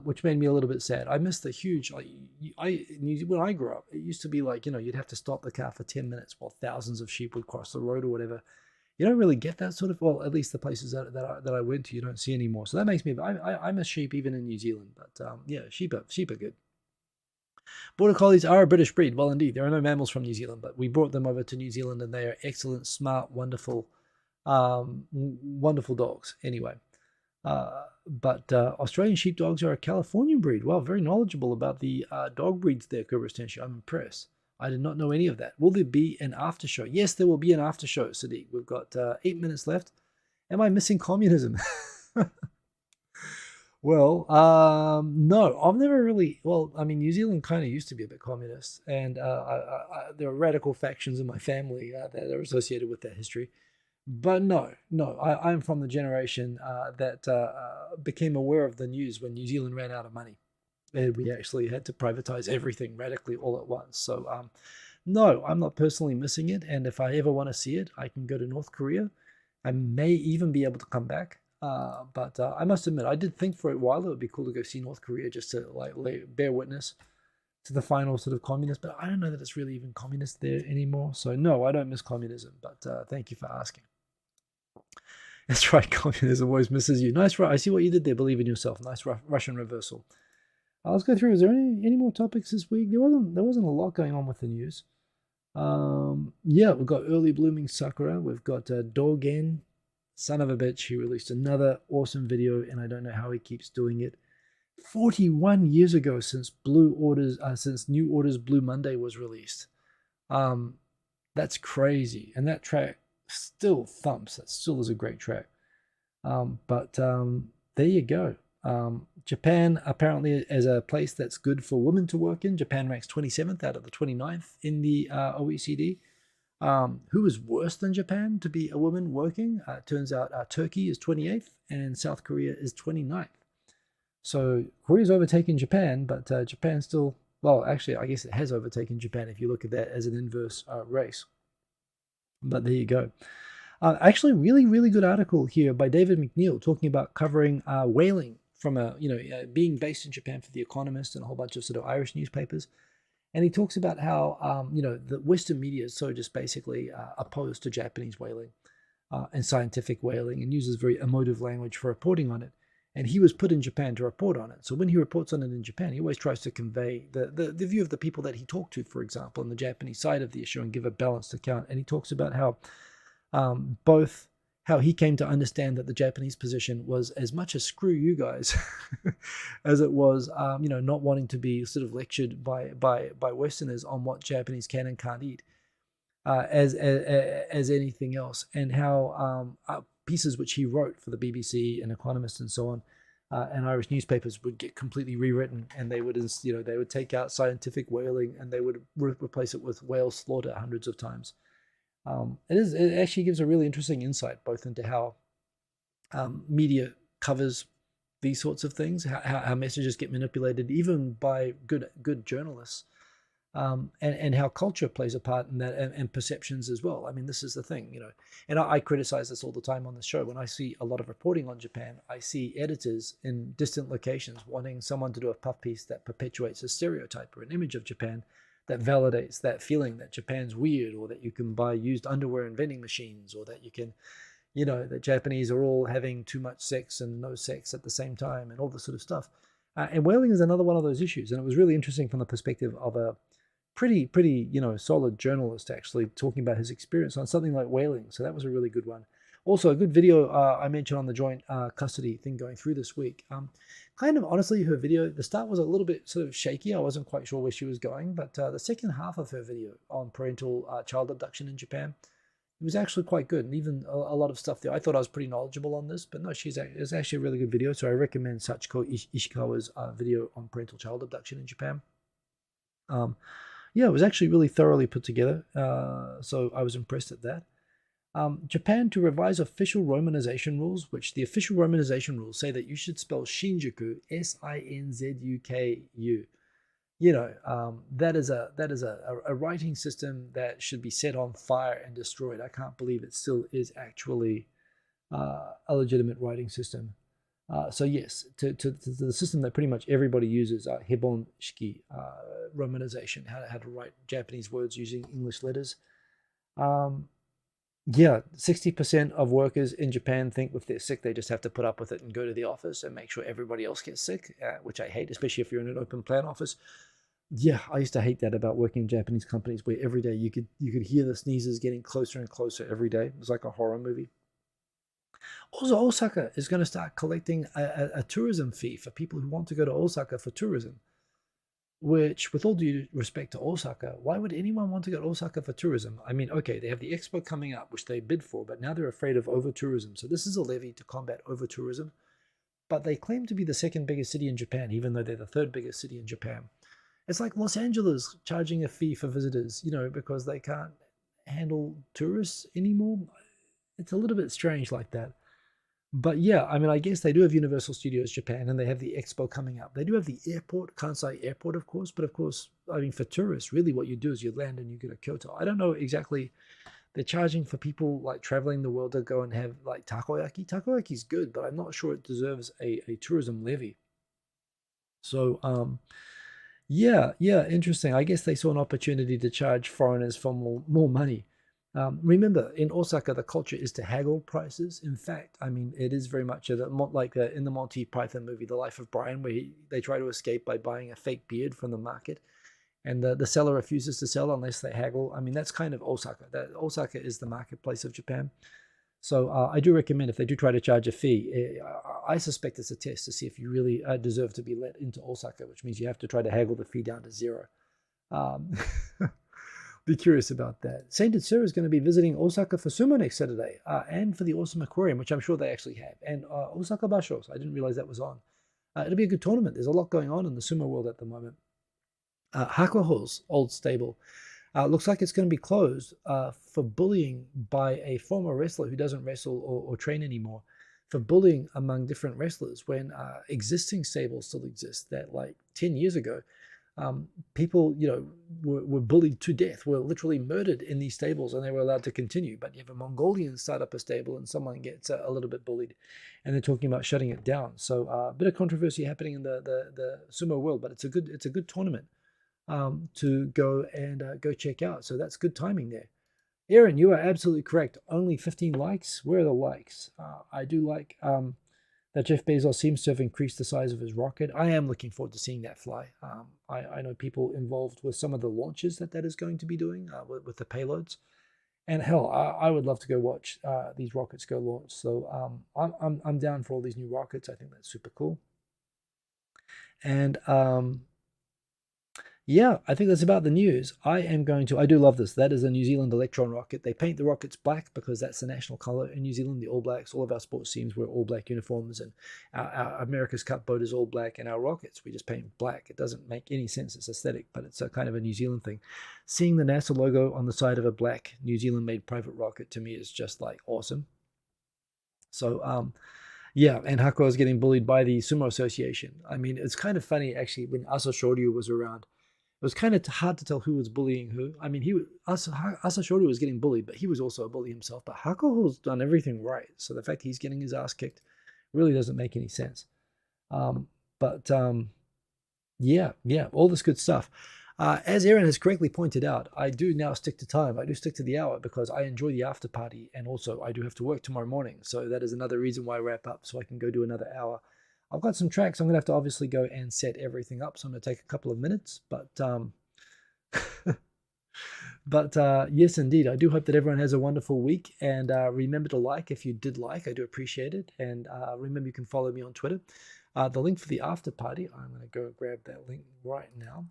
Speaker 1: which made me a little bit sad. I missed the huge. Like, when I grew up, it used to be like, you'd have to stop the car for 10 minutes while thousands of sheep would cross the road or whatever. You don't really get that sort of, well, at least the places that I went to, you don't see anymore. So that makes me, I miss sheep even in New Zealand. But yeah, sheep are good. Border Collies are a British breed. Well, indeed, there are no mammals from New Zealand, but we brought them over to New Zealand, and they are excellent, smart, wonderful, wonderful dogs. Anyway, but Australian sheepdogs are a Californian breed. Well, very knowledgeable about the dog breeds there, Kubristenshu. I'm impressed. I did not know any of that. Will there be an after show? Yes, there will be an after show, Sadiq. We've got 8 minutes left. Am I missing communism? Well, no, I've never really. Well, I mean, New Zealand kind of used to be a bit communist, and there are radical factions in my family that are associated with that history. But no, I'm from the generation that became aware of the news when New Zealand ran out of money, and we actually had to privatize everything radically all at once. So, no, I'm not personally missing it, and if I ever want to see it, I can go to North Korea. I may even be able to come back. But I must admit, I did think for a while it would be cool to go see North Korea just to bear witness to the final sort of communist. But I don't know that it's really even communist there anymore. So no, I don't miss communism. But thank you for asking. That's right, communism always misses you. Nice, I see what you did there. Believe in yourself. Nice Russian reversal. Let's go through. Is there any more topics this week? There wasn't a lot going on with the news. Yeah, we've got early blooming sakura. We've got Dogen. Son of a bitch, he released another awesome video, and I don't know how he keeps doing it. 41 years ago since New Orders Blue Monday was released. That's crazy, and that track still thumps. That still is a great track. But there you go. Japan apparently is a place that's good for women to work in. Japan ranks 27th out of the 29th in the OECD. Who is worse than Japan to be a woman working? Turns out Turkey is 28th and South Korea is 29th. So Korea's overtaken Japan, but Japan still, well, actually, I guess it has overtaken Japan if you look at that as an inverse race. But there you go. Actually, really, really good article here by David McNeil talking about covering whaling from being based in Japan for The Economist and a whole bunch of sort of Irish newspapers. And he talks about how, the Western media is so just basically opposed to Japanese whaling and scientific whaling, and uses very emotive language for reporting on it. And he was put in Japan to report on it. So when he reports on it in Japan, he always tries to convey the view of the people that he talked to, for example, on the Japanese side of the issue, and give a balanced account. And he talks about how how he came to understand that the Japanese position was as much a screw you guys as it was, not wanting to be sort of lectured by Westerners on what Japanese can and can't eat as anything else, and how pieces which he wrote for the BBC and Economist and so on, and Irish newspapers would get completely rewritten, and they would take out scientific whaling and they would replace it with whale slaughter hundreds of times. It actually gives a really interesting insight both into how media covers these sorts of things, how messages get manipulated even by good journalists, and how culture plays a part in that, and perceptions as well. I mean, this is the thing, and I criticize this all the time on the show. When I see a lot of reporting on Japan, I see editors in distant locations wanting someone to do a puff piece that perpetuates a stereotype or an image of Japan that validates that feeling that Japan's weird, or that you can buy used underwear in vending machines, or that you can, that Japanese are all having too much sex and no sex at the same time, and all this sort of stuff. And whaling is another one of those issues. And it was really interesting from the perspective of a pretty, solid journalist actually talking about his experience on something like whaling. So that was a really good one. Also, a good video I mentioned on the joint custody thing going through this week. Kind of honestly, her video, the start was a little bit sort of shaky. I wasn't quite sure where she was going, but the second half of her video on parental child abduction in Japan, it was actually quite good. And even a lot of stuff there. I thought I was pretty knowledgeable on this, but no, it's actually a really good video. So I recommend Sachiko Ishikawa's video on parental child abduction in Japan. Yeah, it was actually really thoroughly put together. So I was impressed at that. Japan to revise official romanization rules, which the official romanization rules say that you should spell Shinjuku Sinzuku. You know, that is a writing system that should be set on fire and destroyed. I can't believe it still is actually a legitimate writing system. So yes, to the system that pretty much everybody uses, Hibon Shiki romanization, how to write Japanese words using English letters. Yeah, 60% of workers in Japan think if they're sick, they just have to put up with it and go to the office and make sure everybody else gets sick, which I hate, especially if you're in an open plan office. Yeah, I used to hate that about working in Japanese companies where every day you could hear the sneezes getting closer and closer every day. It was like a horror movie. Also, Osaka is going to start collecting a tourism fee for people who want to go to Osaka for tourism. Which, with all due respect to Osaka, why would anyone want to go to Osaka for tourism? I mean, okay, they have the expo coming up, which they bid for, but now they're afraid of over-tourism. So this is a levy to combat over-tourism. But they claim to be the second biggest city in Japan, even though they're the third biggest city in Japan. It's like Los Angeles charging a fee for visitors, you know, because they can't handle tourists anymore. It's a little bit strange like that. But yeah, I mean, I guess they do have Universal Studios Japan, and they have the expo coming up. They do have the airport, Kansai Airport, of course. But of course, I mean, for tourists, really what you do is you land and you go to Kyoto. I don't know exactly. They're charging for people like traveling the world to go and have like takoyaki. Takoyaki's good, but I'm not sure it deserves a tourism levy. So, yeah, interesting. I guess they saw an opportunity to charge foreigners for more money. Remember, in Osaka, the culture is to haggle prices. In fact, I mean, it is very much like in the Monty Python movie, The Life of Brian, where they try to escape by buying a fake beard from the market, and the seller refuses to sell unless they haggle. I mean, that's kind of Osaka. Osaka is the marketplace of Japan. So I do recommend if they do try to charge a fee, I suspect it's a test to see if you really deserve to be let into Osaka, which means you have to try to haggle the fee down to zero. Be curious about that. Sainted Sir is going to be visiting Osaka for sumo next Saturday, and for the Awesome Aquarium, which I'm sure they actually have, and Osaka Bashos. I didn't realize that was on. It'll be a good tournament. There's a lot going on in the sumo world at the moment. Hakuho's old stable looks like it's going to be closed for bullying by a former wrestler who doesn't wrestle or train anymore, for bullying among different wrestlers when existing stables still exist. That like 10 years ago, people, you know, were bullied to death, were literally murdered in these stables, and they were allowed to continue. But you have a Mongolian start up a stable, and someone gets a little bit bullied, and they're talking about shutting it down. So a bit of controversy happening in the sumo world, but it's a good tournament to go and go check out. So that's good timing there. Aaron, you are absolutely correct. Only 15 likes. Where are the likes? I do like that Jeff Bezos seems to have increased the size of his rocket. I am looking forward to seeing that fly. I know people involved with some of the launches that is going to be doing with the payloads. And hell, I would love to go watch these rockets go launch. So I'm down for all these new rockets. I think that's super cool. And yeah, I think that's about the news. I do love this. That is a New Zealand Electron rocket. They paint the rockets black because that's the national color in New Zealand, the All Blacks. All of our sports teams wear all black uniforms, and our America's Cup boat is all black, and our rockets, we just paint black. It doesn't make any sense. It's aesthetic, but it's a kind of a New Zealand thing. Seeing the NASA logo on the side of a black New Zealand-made private rocket to me is just like awesome. So, yeah, and Hakuho is getting bullied by the Sumo Association. I mean, it's kind of funny, actually, when Asa Shoryu was around. It was kind of hard to tell who was bullying who. I mean, Asa Shoryu was getting bullied, but he was also a bully himself. But Hakuho's done everything right. So the fact he's getting his ass kicked really doesn't make any sense. Yeah, all this good stuff. As Aaron has correctly pointed out, I do now stick to time. I do stick to the hour because I enjoy the after party, and also I do have to work tomorrow morning. So that is another reason why I wrap up, so I can go do another hour. I've got some tracks. I'm going to have to obviously go and set everything up, so I'm going to take a couple of minutes. But But yes, indeed, I do hope that everyone has a wonderful week. And remember to like if you did like. I do appreciate it. And remember, you can follow me on Twitter. The link for the after party, I'm going to go grab that link right now.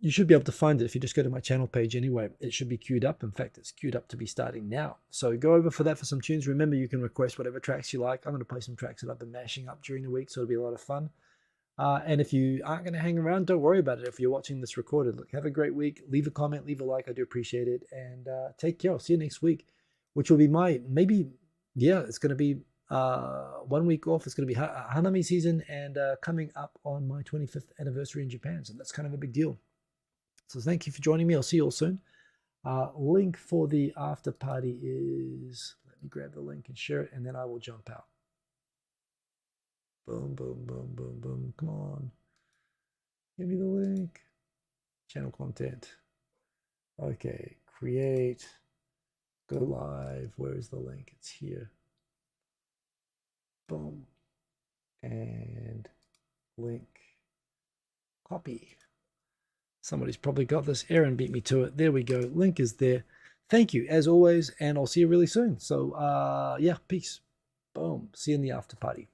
Speaker 1: You should be able to find it if you just go to my channel page anyway. It should be queued up. In fact, it's queued up to be starting now. So go over for that for some tunes. Remember, you can request whatever tracks you like. I'm going to play some tracks that I've been mashing up during the week, so it'll be a lot of fun. And if you aren't going to hang around, don't worry about it. If you're watching this recorded, look, have a great week. Leave a comment, leave a like. I do appreciate it. And take care. I'll see you next week, which will be it's going to be 1 week off. It's going to be Hanami season and coming up on my 25th anniversary in Japan. So that's kind of a big deal. So thank you for joining me. I'll see you all soon. Link for the after party is, let me grab the link and share it, and then I will jump out. Boom, boom, boom, boom, boom. Come on. Give me the link. Channel content. Okay. Create. Go live. Where is the link? It's here. Boom. And link. Copy. Somebody's probably got this. Aaron beat me to it. There we go. Link is there. Thank you, as always, and I'll see you really soon. So, yeah, peace. Boom. See you in the after party.